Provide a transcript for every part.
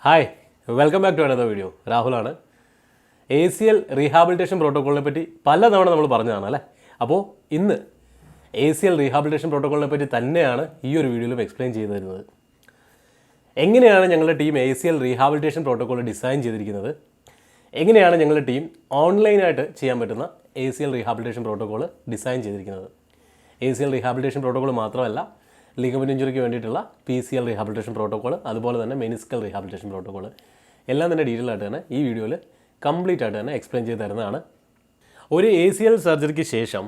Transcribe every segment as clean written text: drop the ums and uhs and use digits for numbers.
Hi, welcome back to another video. രാഹുലാണ്. ACL rehabilitation പ്രോട്ടോക്കോളിനെ പറ്റി പലതവണ നമ്മൾ പറഞ്ഞതാണ് അല്ലേ. അപ്പോൾ ഇന്ന് ACL റീഹാബിലിറ്റേഷൻ പ്രോട്ടോക്കോളിനെ പറ്റി തന്നെയാണ് ഈ ഒരു വീഡിയോയിലും എക്സ്പ്ലെയിൻ ചെയ്തു തരുന്നത്. എങ്ങനെയാണ് ഞങ്ങളുടെ team ACL rehabilitation protocol design ചെയ്തിരിക്കുന്നത്, എങ്ങനെയാണ് ഞങ്ങളുടെ ടീം ഓൺലൈനായിട്ട് ചെയ്യാൻ പറ്റുന്ന ACL റീഹാബിലിറ്റേഷൻ പ്രോട്ടോക്കോൾ ഡിസൈൻ ചെയ്തിരിക്കുന്നത്. ACL റീഹാബിലിറ്റേഷൻ പ്രോട്ടോക്കോൾ മാത്രമല്ല, ലിഗമെന്റ് ഇഞ്ചുറിക്ക് വേണ്ടിയിട്ടുള്ള PCL റീഹാബിലിറ്റേഷൻ പ്രോട്ടോക്കോൾ, അതുപോലെ തന്നെ മെനിസ്കൽ റീഹാബിലിറ്റേഷൻ പ്രോട്ടോക്കോൾ എല്ലാം തന്നെ ഡീറ്റെയിൽ ആയിട്ട് തന്നെ ഈ വീഡിയോയിൽ കംപ്ലീറ്റ് ആയിട്ട് തന്നെ എക്സ്പ്ലെയിൻ ചെയ്ത് തരുന്നതാണ്. ഒരു ACL സർജറിക്ക് ശേഷം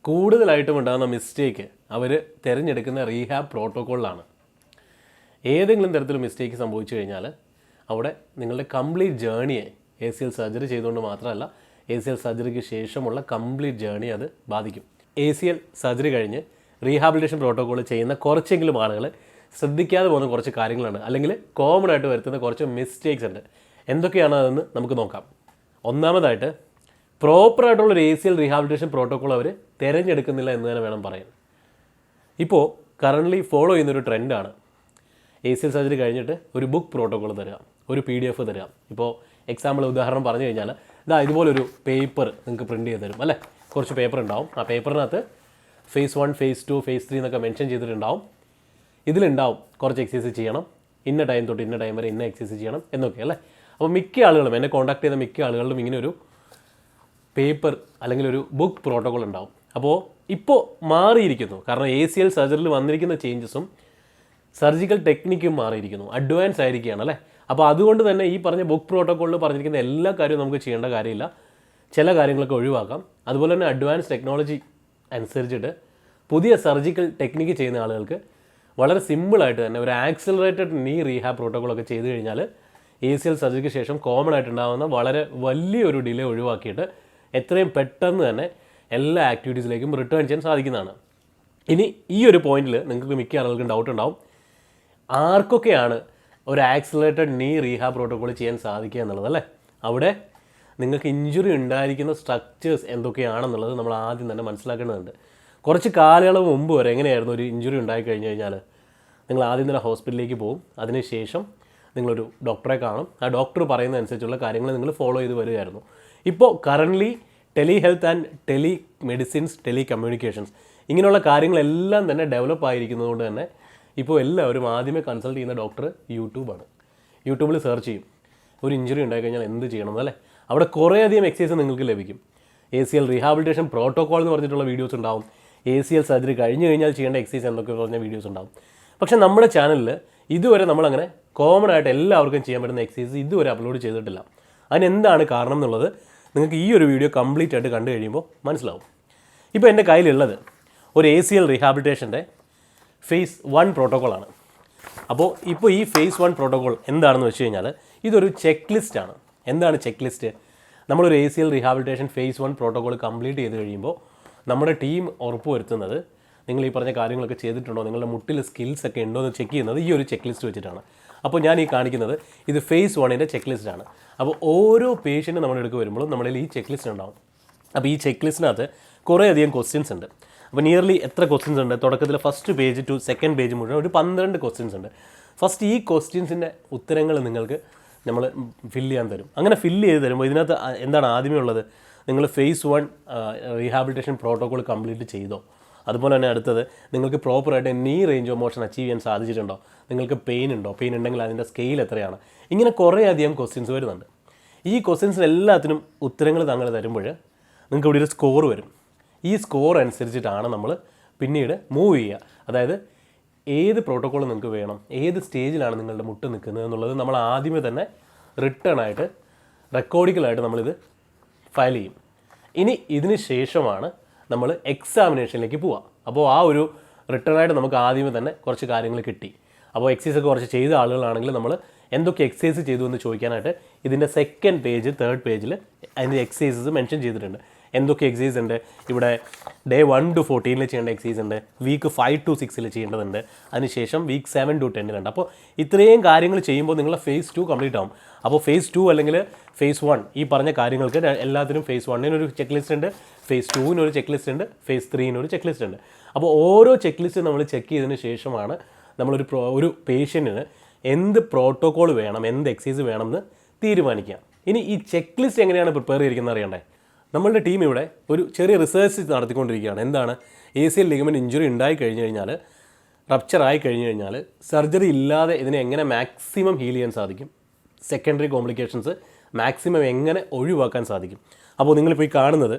കൂടുതലായിട്ടും ഉണ്ടാകുന്ന മിസ്റ്റേക്ക് അവർ തിരഞ്ഞെടുക്കുന്ന റീഹാബ് പ്രോട്ടോക്കോളിലാണ്. ഏതെങ്കിലും തരത്തിൽ മിസ്റ്റേക്ക് സംഭവിച്ചു കഴിഞ്ഞാൽ അവിടെ നിങ്ങളുടെ കംപ്ലീറ്റ് ജേണിയെ ACL സർജറി ചെയ്തുകൊണ്ട് മാത്രമല്ല, ACL സർജറിക്ക് ശേഷമുള്ള കംപ്ലീറ്റ് ജേണി അത് ബാധിക്കും. ACL സർജറി കഴിഞ്ഞ് റീഹാബിലിറ്റേഷൻ പ്രോട്ടോക്കോൾ ചെയ്യുന്ന കുറച്ചെങ്കിലും ആളുകൾ ശ്രദ്ധിക്കാതെ പോകുന്ന കുറച്ച് കാര്യങ്ങളാണ്, അല്ലെങ്കിൽ കോമൺ ആയിട്ട് വരുത്തുന്ന കുറച്ച് മിസ്റ്റേക്സ് ഉണ്ട്. എന്തൊക്കെയാണ് അതെന്ന് നമുക്ക് നോക്കാം. ഒന്നാമതായിട്ട്, പ്രോപ്പറായിട്ടുള്ളൊരു ACL റീഹാബിലിറ്റേഷൻ പ്രോട്ടോക്കോൾ അവർ തിരഞ്ഞെടുക്കുന്നില്ല എന്ന് തന്നെ വേണം പറയാൻ. ഇപ്പോൾ കറൻ്റ്ലി ഫോളോ ചെയ്യുന്നൊരു ട്രെൻഡാണ് ACL സർജറി കഴിഞ്ഞിട്ട് ഒരു ബുക്ക് പ്രോട്ടോക്കോൾ തരിക, ഒരു PDF തരിക. ഇപ്പോൾ എക്സാമ്പിൾ ഉദാഹരണം പറഞ്ഞു കഴിഞ്ഞാൽ ഇതുപോലൊരു പേപ്പർ നിങ്ങൾക്ക് പ്രിൻറ്റ് ചെയ്ത് തരും അല്ലേ. കുറച്ച് പേപ്പർ ഉണ്ടാവും. ആ പേപ്പറിനകത്ത് phase 1, phase 2, phase 3 എന്നൊക്കെ മെൻഷൻ ചെയ്തിട്ടുണ്ടാവും. ഇതിലുണ്ടാവും കുറച്ച് എക്സസൈസ് ചെയ്യണം, ഇന്ന ടൈം തൊട്ട് ഇന്ന ടൈം വരെ ഇന്ന എക്സസൈസ് ചെയ്യണം എന്നൊക്കെ അല്ലേ. അപ്പോൾ മിക്ക ആളുകളും, എന്നെ കോൺടാക്ട് ചെയ്ത മിക്ക ആളുകളിലും ഇങ്ങനെ ഒരു പേപ്പർ അല്ലെങ്കിൽ ഒരു ബുക്ക് പ്രോട്ടോക്കോൾ ഉണ്ടാവും. അപ്പോൾ ഇപ്പോൾ മാറിയിരിക്കുന്നു, കാരണം ACL സർജറിയിൽ വന്നിരിക്കുന്ന ചേഞ്ചസും സർജിക്കൽ ടെക്നിക്കും മാറിയിരിക്കുന്നു, അഡ്വാൻസ് ആയിരിക്കുകയാണ് അല്ലേ. അപ്പോൾ അതുകൊണ്ട് തന്നെ ഈ പറഞ്ഞ ബുക്ക് പ്രോട്ടോക്കോളിൽ പറഞ്ഞിരിക്കുന്ന എല്ലാ കാര്യവും നമുക്ക് ചെയ്യേണ്ട കാര്യമില്ല, ചില കാര്യങ്ങളൊക്കെ ഒഴിവാക്കാം. അതുപോലെ തന്നെ അഡ്വാൻസ് ടെക്നോളജി അനുസരിച്ചിട്ട് പുതിയ സർജിക്കൽ ടെക്നിക്ക് ചെയ്യുന്ന ആളുകൾക്ക് വളരെ സിമ്പിളായിട്ട് തന്നെ ഒരു ആക്സിലറേറ്റഡ് നീ റീഹാബ് പ്രോട്ടോക്കോളൊക്കെ ചെയ്ത് കഴിഞ്ഞാൽ ACL സർജറിക്ക് ശേഷം കോമൺ ആയിട്ടുണ്ടാകുന്ന വളരെ വലിയൊരു ഡിലേ ഒഴിവാക്കിയിട്ട് എത്രയും പെട്ടെന്ന് തന്നെ എല്ലാ ആക്ടിവിറ്റീസിലേക്കും റിട്ടേൺ ചെയ്യാൻ സാധിക്കുന്നതാണ്. ഇനി ഈ ഒരു പോയിന്റിൽ നിങ്ങൾക്ക് മിക്ക ആളുകൾക്കും ഡൗട്ട് ഉണ്ടാവും, ആർക്കൊക്കെയാണ് ഒരു ആക്സിലറേറ്റഡ് നീ റീഹാബ് പ്രോട്ടോക്കോൾ ചെയ്യാൻ സാധിക്കുക എന്നുള്ളത് അല്ലേ. അവിടെ നിങ്ങൾക്ക് ഇഞ്ചുറി ഉണ്ടായിരിക്കുന്ന സ്ട്രക്ചേഴ്സ് എന്തൊക്കെയാണെന്നുള്ളത് നമ്മൾ ആദ്യം തന്നെ മനസ്സിലാക്കേണ്ടതുണ്ട്. കുറച്ച് കാലയളവ് മുമ്പ് വരെ എങ്ങനെയായിരുന്നു, ഒരു ഇഞ്ചുറി ഉണ്ടായി കഴിഞ്ഞ് കഴിഞ്ഞാൽ നിങ്ങൾ ആദ്യം തന്നെ ഹോസ്പിറ്റലിലേക്ക് പോകും, അതിനുശേഷം നിങ്ങളൊരു ഡോക്ടറെ കാണും, ആ ഡോക്ടർ പറയുന്നതനുസരിച്ചുള്ള കാര്യങ്ങൾ നിങ്ങൾ ഫോളോ ചെയ്ത് വരികയായിരുന്നു. ഇപ്പോൾ currently tele health and tele medicines, tele communications ഇങ്ങനെയുള്ള കാര്യങ്ങളെല്ലാം തന്നെ ഡെവലപ്പ് ആയിരിക്കുന്നതുകൊണ്ട് തന്നെ ഇപ്പോൾ എല്ലാവരും ആദ്യമേ കൺസൾട്ട് ചെയ്യുന്ന ഡോക്ടർ യൂട്യൂബാണ്. യൂട്യൂബിൽ സെർച്ച് ചെയ്യും ഒരു ഇഞ്ചുറി ഉണ്ടായിക്കഴിഞ്ഞാൽ എന്ത് ചെയ്യണം അല്ലേ. അവിടെ കുറേയധികം എക്സസൈസ് നിങ്ങൾക്ക് ലഭിക്കും. ACL റീഹാബിലിറ്റേഷൻ പ്രോട്ടോക്കോൾ എന്ന് പറഞ്ഞിട്ടുള്ള വീഡിയോസ് ഉണ്ടാവും, ACL സർജറി കഴിഞ്ഞ് കഴിഞ്ഞാൽ ചെയ്യേണ്ട എക്സസൈസ് എന്തൊക്കെ പറഞ്ഞ വീഡിയോസ് ഉണ്ടാവും. പക്ഷേ നമ്മുടെ ചാനലിൽ ഇതുവരെ നമ്മളങ്ങനെ കോമൺ ആയിട്ട് എല്ലാവർക്കും ചെയ്യാൻ പറ്റുന്ന എക്സസൈസ് ഇതുവരെ അപ്ലോഡ് ചെയ്തിട്ടില്ല. അതിനെന്താണ് കാരണം എന്നുള്ളത് നിങ്ങൾക്ക് ഈ ഒരു വീഡിയോ കംപ്ലീറ്റ് ആയിട്ട് കണ്ടു കഴിയുമ്പോൾ മനസ്സിലാവും. ഇപ്പോൾ എൻ്റെ കയ്യിലുള്ളത് ഒരു ACL റീഹാബിലിറ്റേഷൻ്റെ phase 1 പ്രോട്ടോക്കോളാണ്. അപ്പോൾ ഇപ്പോൾ ഈ phase 1 പ്രോട്ടോക്കോൾ എന്താണെന്ന് വെച്ച് കഴിഞ്ഞാൽ ഇതൊരു ചെക്ക് ലിസ്റ്റാണ്. എന്താണ് ചെക്ക് ലിസ്റ്റ്? നമ്മളൊരു ACL rehabilitation phase 1 protocol complete ചെയ്ത് കഴിയുമ്പോൾ നമ്മുടെ ടീം ഉറപ്പുവരുത്തുന്നത് നിങ്ങൾ ഈ പറഞ്ഞ കാര്യങ്ങളൊക്കെ ചെയ്തിട്ടുണ്ടോ, നിങ്ങളുടെ മുട്ടിൽ സ്കിൽസ് ഒക്കെ ഉണ്ടോ എന്ന് ചെക്ക് ചെയ്യുന്നത് ഈ ഒരു ചെക്ക് ലിസ്റ്റ് വെച്ചിട്ടാണ്. അപ്പോൾ ഞാൻ ഈ കാണിക്കുന്നത് ഇത് phase 1ൻ്റെ ചെക്ക് ലിസ്റ്റാണ്. അപ്പോൾ ഓരോ പേഷ്യൻറ്റ് നമ്മുടെ അടുക്ക് വരുമ്പോഴും നമ്മുടെ ഈ ചെക്ക് ലിസ്റ്റ് ഉണ്ടാവും. അപ്പോൾ ഈ ചെക്ക് ലിസ്റ്റിനകത്ത് കുറേയധികം ക്വസ്റ്റ്യൻസ് ഉണ്ട്. അപ്പോൾ നിയർലി എത്ര ക്വസ്റ്റ്യൻസ് ഉണ്ട്? തുടക്കത്തിൽ first page to second page മുഴുവൻ ഒരു 12 ക്വസ്റ്റ്യൻസ് ഉണ്ട്. ഫസ്റ്റ് ഈ ക്വസ്റ്റ്യൻസിൻ്റെ ഉത്തരങ്ങൾ നിങ്ങൾക്ക് നമ്മൾ ഫില്ല് ചെയ്യാൻ തരും. അങ്ങനെ ഫില്ല് ചെയ്ത് തരുമ്പോൾ ഇതിനകത്ത് എന്താണ് ആദ്യമേ ഉള്ളത്, നിങ്ങൾ phase 1 റീഹാബിലിറ്റേഷൻ പ്രോട്ടോക്കോൾ കംപ്ലീറ്റ് ചെയ്തോ, അതുപോലെ തന്നെ അടുത്തത് നിങ്ങൾക്ക് പ്രോപ്പറായിട്ട് നീ റേഞ്ച് ഓഫ് മോഷൻ അച്ചീവ് ചെയ്യാൻ സാധിച്ചിട്ടുണ്ടോ, നിങ്ങൾക്ക് പെയിൻ ഉണ്ടോ, പെയിൻ ഉണ്ടെങ്കിൽ അതിൻ്റെ സ്കെയിൽ എത്രയാണ്, ഇങ്ങനെ കുറേയധികം ക്വസ്റ്റ്യൻസ് വരുന്നുണ്ട്. ഈ ക്വസ്റ്റ്യൻസിന് എല്ലാത്തിനും ഉത്തരങ്ങൾ താങ്കൾ തരുമ്പോൾ നിങ്ങൾക്ക് ഇവിടെ ഒരു സ്കോർ വരും. ഈ സ്കോർ അനുസരിച്ചിട്ടാണ് നമ്മൾ പിന്നീട് മൂവ് ചെയ്യുക. അതായത് ഏത് പ്രോട്ടോക്കോൾ നിങ്ങൾക്ക് വേണം, ഏത് സ്റ്റേജിലാണ് നിങ്ങളുടെ മുട്ട് നിൽക്കുന്നത് എന്നുള്ളത് നമ്മൾ ആദ്യമേ തന്നെ റിട്ടേൺ ആയിട്ട് റെക്കോർഡിക്കലായിട്ട് നമ്മളിത് ഫയൽ ചെയ്യും. ഇനി ഇതിന് ശേഷമാണ് നമ്മൾ എക്സാമിനേഷനിലേക്ക് പോവുക. അപ്പോൾ ആ ഒരു റിട്ടേൺ ആയിട്ട് നമുക്ക് ആദ്യമേ തന്നെ കുറച്ച് കാര്യങ്ങൾ കിട്ടി. അപ്പോൾ എക്സസൈസ് ഒക്കെ കുറച്ച് ചെയ്ത ആളുകളാണെങ്കിൽ നമ്മൾ എന്തൊക്കെ എക്സസൈസ് ചെയ്തു എന്ന് ചോദിക്കാനായിട്ട് ഇതിൻ്റെ സെക്കൻഡ് പേജ്, തേർഡ് പേജിൽ അതിൻ്റെ എക്സസൈസസ് മെൻഷൻ ചെയ്തിട്ടുണ്ട്. എന്തൊക്കെ എക്സസൈസ് ഉണ്ട്, ഇവിടെ ഡേ 1 to 14 ചെയ്യേണ്ട എക്സസൈസ് ഉണ്ട്, വീക്ക് 5 to 6 ചെയ്യേണ്ടതുണ്ട്, അതിനുശേഷം വീക്ക് 7 to 10 ഉണ്ട്. അപ്പോൾ ഇത്രയും കാര്യങ്ങൾ ചെയ്യുമ്പോൾ നിങ്ങളുടെ phase 2 കംപ്ലീറ്റ് ആവും. അപ്പോൾ phase 2 അല്ലെങ്കിൽ phase 1 ഈ പറഞ്ഞ കാര്യങ്ങൾക്ക് എല്ലാത്തിനും phase 1-നൊരു ചെക്ക് ലിസ്റ്റ് ഉണ്ട്, phase 2-നൊരു ചെക്ക് ലിസ്റ്റ് ഉണ്ട്, phase 3-നൊരു ചെക്ക് ലിസ്റ്റ് ഉണ്ട്. അപ്പോൾ ഓരോ ചെക്ക് ലിസ്റ്റ് നമ്മൾ ചെക്ക് ചെയ്തതിന് ശേഷമാണ് നമ്മളൊരു പേഷ്യൻറ്റിന് എന്ത് പ്രോട്ടോക്കോൾ വേണം, എന്ത് എക്സസൈസ് വേണമെന്ന് തീരുമാനിക്കുക. ഇനി ഈ ചെക്ക് ലിസ്റ്റ് എങ്ങനെയാണ് പ്രിപ്പയർ ചെയ്തിരിക്കുന്നത് അറിയണ്ടേ? നമ്മളുടെ ടീം ഇവിടെ ഒരു ചെറിയ റിസർച്ച് നടത്തിക്കൊണ്ടിരിക്കുകയാണ്. എന്താണ്, ACL ലിഗമെൻറ്റ് ഇഞ്ചുറി ഉണ്ടായി കഴിഞ്ഞ് കഴിഞ്ഞാൽ, റപ്ചർ ആയി കഴിഞ്ഞ് കഴിഞ്ഞാൽ സർജറി ഇല്ലാതെ ഇതിനെ എങ്ങനെ മാക്സിമം ഹീൽ ചെയ്യാൻ സാധിക്കും, സെക്കൻഡറി കോംപ്ലിക്കേഷൻസ് മാക്സിമം എങ്ങനെ ഒഴിവാക്കാൻ സാധിക്കും. അപ്പോൾ നിങ്ങളിപ്പോൾ ഈ കാണുന്നത്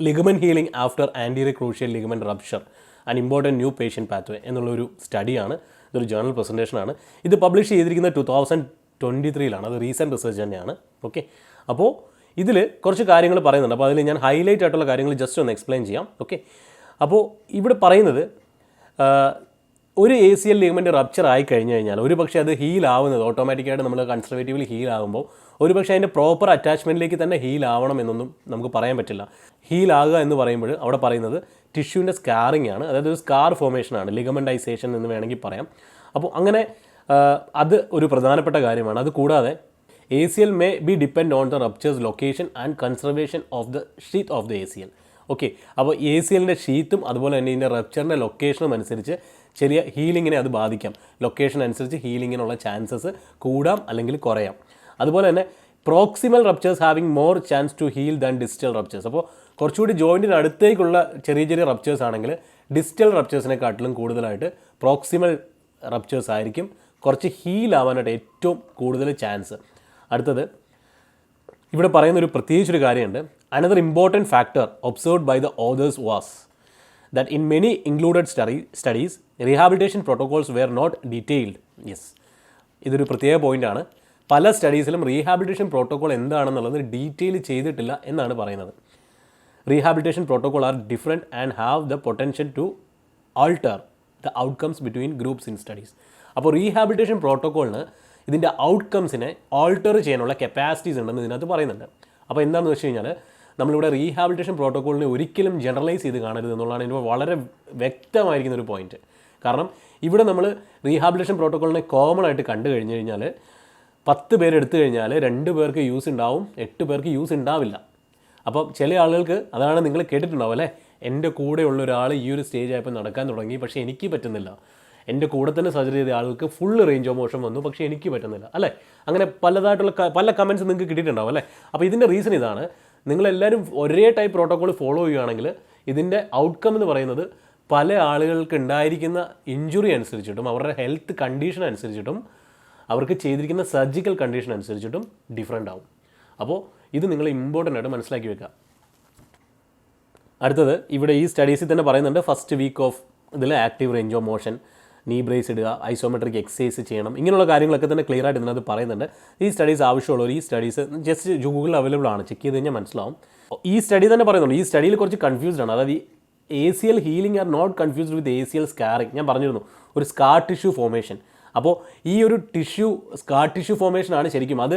ligament healing after anterior cruciate ligament rupture and important new patient pathway എന്നുള്ളൊരു സ്റ്റഡിയാണ്. ഇതൊരു ജേർണൽ പ്രസൻറ്റേഷനാണ്. ഇത് പബ്ലിഷ് ചെയ്തിരിക്കുന്നത് 2023 അത് റീസെൻറ്റ് റിസർച്ച് തന്നെയാണ്. ഓക്കെ, അപ്പോൾ ഇതിൽ കുറച്ച് കാര്യങ്ങൾ പറയുന്നുണ്ട്. അപ്പോൾ അതിൽ ഞാൻ ഹൈലൈറ്റ് ആയിട്ടുള്ള കാര്യങ്ങൾ ജസ്റ്റ് ഒന്ന് എക്സ്പ്ലെയിൻ ചെയ്യാം. ഓക്കെ, അപ്പോൾ ഇവിടെ പറയുന്നത് ഒരു ACL ലിഗമെൻറ്റ് റപ്ചർ ആയി കഴിഞ്ഞ് കഴിഞ്ഞാൽ ഒരു പക്ഷേ അത് ഹീൽ ആവുന്നത് ഓട്ടോമാറ്റിക്കായിട്ട് നമ്മൾ കൺസർവേറ്റീവ്ലി ഹീൽ ആകുമ്പോൾ ഒരു പക്ഷേ അതിൻ്റെ പ്രോപ്പർ അറ്റാച്ച്മെൻറ്റിലേക്ക് തന്നെ ഹീൽ ആവണം എന്നൊന്നും നമുക്ക് പറയാൻ പറ്റില്ല. ഹീൽ ആകുക എന്ന് പറയുമ്പോൾ അവിടെ പറയുന്നത് ടിഷ്യൂവിൻ്റെ സ്കാറിംഗ് ആണ്, അതായത് ഒരു സ്കാർ ഫോർമേഷനാണ്, ലിഗമെൻറ്റൈസേഷൻ എന്ന് വേണമെങ്കിൽ പറയാം. അപ്പോൾ അങ്ങനെ അത് ഒരു പ്രധാനപ്പെട്ട കാര്യമാണ്. അത് കൂടാതെ ACL may be depend on the rupture's location and conservation of the sheath of the ACL. Okay, അപ്പോൾ ACLൻ്റെ ഷീത്തും അതുപോലെ തന്നെ ഇതിൻ്റെ റപ്ചറിൻ്റെ ലൊക്കേഷനും അനുസരിച്ച് ചെറിയ ഹീലിങ്ങിനെ അത് ബാധിക്കാം. ലൊക്കേഷൻ അനുസരിച്ച് ഹീലിങ്ങിനുള്ള ചാൻസസ് കൂടാം അല്ലെങ്കിൽ കുറയാം. അതുപോലെ തന്നെ proximal ruptures having more chance to heal than distal ruptures. അപ്പോൾ കുറച്ചുകൂടി ജോയിൻറ്റിന് അടുത്തേക്കുള്ള ചെറിയ ചെറിയ റപ്ചേഴ്സ് ആണെങ്കിൽ ഡിസ്റ്റൽ റപ്ചേഴ്സിനെക്കാട്ടിലും കൂടുതലായിട്ട് പ്രോക്സിമൽ റപ്ചേഴ്സ് ആയിരിക്കും കുറച്ച് ഹീൽ ആവാനായിട്ട് ഏറ്റവും കൂടുതൽ ചാൻസ്. അടുത്തത് ഇവിടെ പറയുന്നൊരു പ്രത്യേകിച്ചൊരു കാര്യമുണ്ട്. Another important factor observed by the authors was that in many included studies rehabilitation protocols were not detailed. Yes, ഇതൊരു പ്രത്യേക പോയിൻ്റാണ്. പല സ്റ്റഡീസിലും റീഹാബിലിറ്റേഷൻ പ്രോട്ടോകോൾ എന്താണെന്നുള്ളത് ഡീറ്റെയിൽ ചെയ്തിട്ടില്ല എന്നാണ് പറയുന്നത്. Rehabilitation protocol are different and have the potential to alter the outcomes between groups in studies. അപ്പോൾ റീഹാബിലിറ്റേഷൻ പ്രോട്ടോകോളിന് ഇതിൻ്റെ ഔട്ട്കംസിനെ ആൾട്ടർ ചെയ്യാനുള്ള കപ്പാസിറ്റീസ് ഉണ്ടെന്ന് ഇതിനകത്ത് പറയുന്നുണ്ട്. അപ്പോൾ എന്താണെന്ന് വെച്ച് കഴിഞ്ഞാൽ നമ്മളിവിടെ റീഹാബിലിറ്റേഷൻ പ്രോട്ടോക്കോളിനെ ഒരിക്കലും ജനറലൈസ് ചെയ്ത് കാണരുത് എന്നുള്ളതാണ് ഇതിന് വളരെ വ്യക്തമായിരിക്കുന്ന ഒരു പോയിന്റ്. കാരണം ഇവിടെ നമ്മൾ റീഹാബിലിറ്റേഷൻ പ്രോട്ടോക്കോളിനെ കോമൺ ആയിട്ട് കണ്ടു കഴിഞ്ഞ് കഴിഞ്ഞാൽ 10 പേരെടുത്തു കഴിഞ്ഞാൽ 2 പേർക്ക് യൂസ് ഉണ്ടാവും, 8 പേർക്ക് യൂസ് ഉണ്ടാവില്ല. അപ്പം ചില ആളുകൾക്ക് അതാണ് നിങ്ങൾ കേട്ടിട്ടുണ്ടാവും അല്ലേ, എൻ്റെ കൂടെയുള്ള ഒരാൾ ഈ ഒരു സ്റ്റേജ് ആയപ്പോൾ നടക്കാൻ തുടങ്ങി പക്ഷേ എനിക്ക് പറ്റുന്നില്ല, എൻ്റെ കൂടെ തന്നെ സർജറി ചെയ്ത ആൾക്ക് ഫുൾ റേഞ്ച് ഓഫ് മോഷൻ വന്നു പക്ഷേ എനിക്ക് പറ്റുന്നില്ല അല്ലേ. അങ്ങനെ പലതായിട്ടുള്ള പല കമൻറ്റ്സ് നിങ്ങൾക്ക് കിട്ടിയിട്ടുണ്ടാവും അല്ലേ. അപ്പോൾ ഇതിൻ്റെ റീസൺ ഇതാണ്, നിങ്ങളെല്ലാവരും ഒരേ ടൈപ്പ് പ്രോട്ടോക്കോൾ ഫോളോ ചെയ്യുകയാണെങ്കിൽ ഇതിൻ്റെ ഔട്ട്കം എന്ന് പറയുന്നത് പല ആളുകൾക്ക് ഉണ്ടായിരിക്കുന്ന ഇഞ്ചുറി അനുസരിച്ചിട്ടും അവരുടെ ഹെൽത്ത് കണ്ടീഷൻ അനുസരിച്ചിട്ടും അവർക്ക് ചെയ്തിരിക്കുന്ന സർജിക്കൽ കണ്ടീഷൻ അനുസരിച്ചിട്ടും ഡിഫറെൻ്റ് ആവും. അപ്പോൾ ഇത് നിങ്ങൾ ഇമ്പോർട്ടൻ്റ് ആയിട്ട് മനസ്സിലാക്കി വെക്കുക. അടുത്തത് ഇവിടെ ഈ സ്റ്റഡീസിൽ തന്നെ പറയുന്നുണ്ട്, ഫസ്റ്റ് വീക്ക് ഓഫ് ഇതിൽ ആക്റ്റീവ് റേഞ്ച് ഓഫ് മോഷൻ, നീ ബ്രേസ് ഇടുക, ഐസോമെട്രിക് എക്സസൈസ് ചെയ്യണം, ഇങ്ങനെയുള്ള കാര്യങ്ങളൊക്കെ തന്നെ ക്ലിയർ ആയിട്ട് ഇതിനകത്ത് പറയുന്നുണ്ട്. ഈ സ്റ്റഡീസ് ആവശ്യമുള്ളവർ ഈ സ്റ്റഡീസ് ജസ്റ്റ് ഗൂഗിളിൽ അവൈലബിൾ ആണ്, ചെക്ക് ചെയ്ത് കഴിഞ്ഞാൽ മനസ്സിലാവും. ഈ സ്റ്റഡി തന്നെ പറയുന്നുണ്ട്, ഈ സ്റ്റഡിയിൽ കുറച്ച് കൺഫ്യൂസ്ഡ് ആണ്. അതായത് ഈ ACL healing are not confused with ACL scarring. ഞാൻ പറഞ്ഞിരുന്നു ഒരു സ്കാർ ടിഷ്യൂ ഫോർമേഷൻ. അപ്പോൾ ഈ ഒരു സ്കാർ ടിഷ്യൂ ഫോർമേഷൻ ആണ് ശരിക്കും, അത്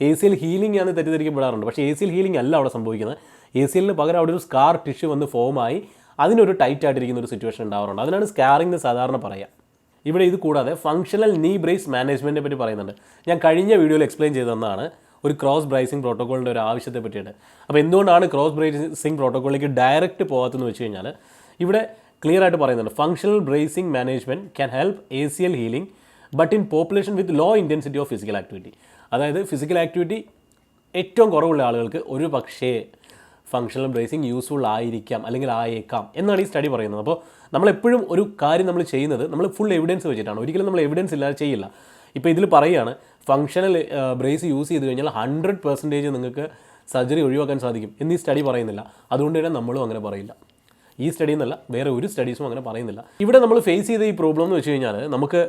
ACL ഹീലിംഗ് ആണ് തെറ്റിദ്ധരിക്കപ്പെടാറുണ്ട്. പക്ഷേ ACL ഹീലിംഗ് അല്ല അവിടെ സംഭവിക്കുന്നത്. ACLന് പകരം അവിടെ ഒരു സ്കാർ ടിഷ്യൂ വന്ന് ഫോമായി അതിനൊരു ടൈറ്റ് ആയിട്ടിരിക്കുന്ന ഒരു സിറ്റുവേഷൻ ഉണ്ടാവാറുണ്ട്. അതിനാണ് സ്കാറിംഗ് എന്ന് സാധാരണ പറയുക. ഇവിടെ ഇത് കൂടാതെ ഫങ്ഷണൽ നീ ബ്രേസ് മാനേജ്മെൻറ്റിനെ പറ്റി പറയുന്നുണ്ട്. ഞാൻ കഴിഞ്ഞ വീഡിയോയിൽ എക്സ്പ്ലെയിൻ ചെയ്ത് തന്നതാണ് ഒരു ക്രോസ് ബ്രേസിംഗ് പ്രോട്ടോക്കോളിൻ്റെ ഒരു ആവശ്യത്തെ പറ്റിയിട്ട്. അപ്പോൾ എന്തുകൊണ്ടാണ് ക്രോസ് ബ്രേസിംഗ് പ്രോട്ടോക്കോളിലേക്ക് ഡയറക്റ്റ് പോകാത്തതെന്ന് വെച്ച് കഴിഞ്ഞാൽ ഇവിടെ ക്ലിയർ ആയിട്ട് പറയുന്നുണ്ട്, functional bracing management can help ACL healing but in population with low intensity of physical activity. അതായത് ഫിസിക്കൽ ആക്ടിവിറ്റി ഏറ്റവും കുറവുള്ള ആളുകൾക്ക് ഒരു പക്ഷേ ഫങ്ഷണൽ ബ്രേസിംഗ് യൂസ്ഫുൾ ആയിരിക്കാം അല്ലെങ്കിൽ ആയേക്കാം എന്നാണ് ഈ സ്റ്റഡി പറയുന്നത്. അപ്പോൾ നമ്മളെപ്പോഴും ഒരു കാര്യം നമ്മൾ ചെയ്യുന്നത് നമ്മൾ ഫുൾ എവിഡൻസ് വെച്ചിട്ടാണ്, ഒരിക്കലും നമ്മൾ എവിഡൻസ് ഇല്ലാതെ ചെയ്യില്ല. ഇപ്പോൾ ഇതിൽ പറയുകയാണ് ഫങ്ഷണൽ ബ്രേസ് യൂസ് ചെയ്ത് കഴിഞ്ഞാൽ 100% നിങ്ങൾക്ക് സർജറി ഒഴിവാക്കാൻ സാധിക്കും എന്നീ സ്റ്റഡി പറയുന്നില്ല. അതുകൊണ്ട് തന്നെ നമ്മളും അങ്ങനെ പറയില്ല. ഈ സ്റ്റഡി എന്നല്ല വേറെ ഒരു സ്റ്റഡീസും അങ്ങനെ പറയുന്നില്ല. ഇവിടെ നമ്മൾ ഫേസ് ചെയ്ത ഈ പ്രോബ്ലം എന്ന് വെച്ച് കഴിഞ്ഞാൽ നമുക്ക്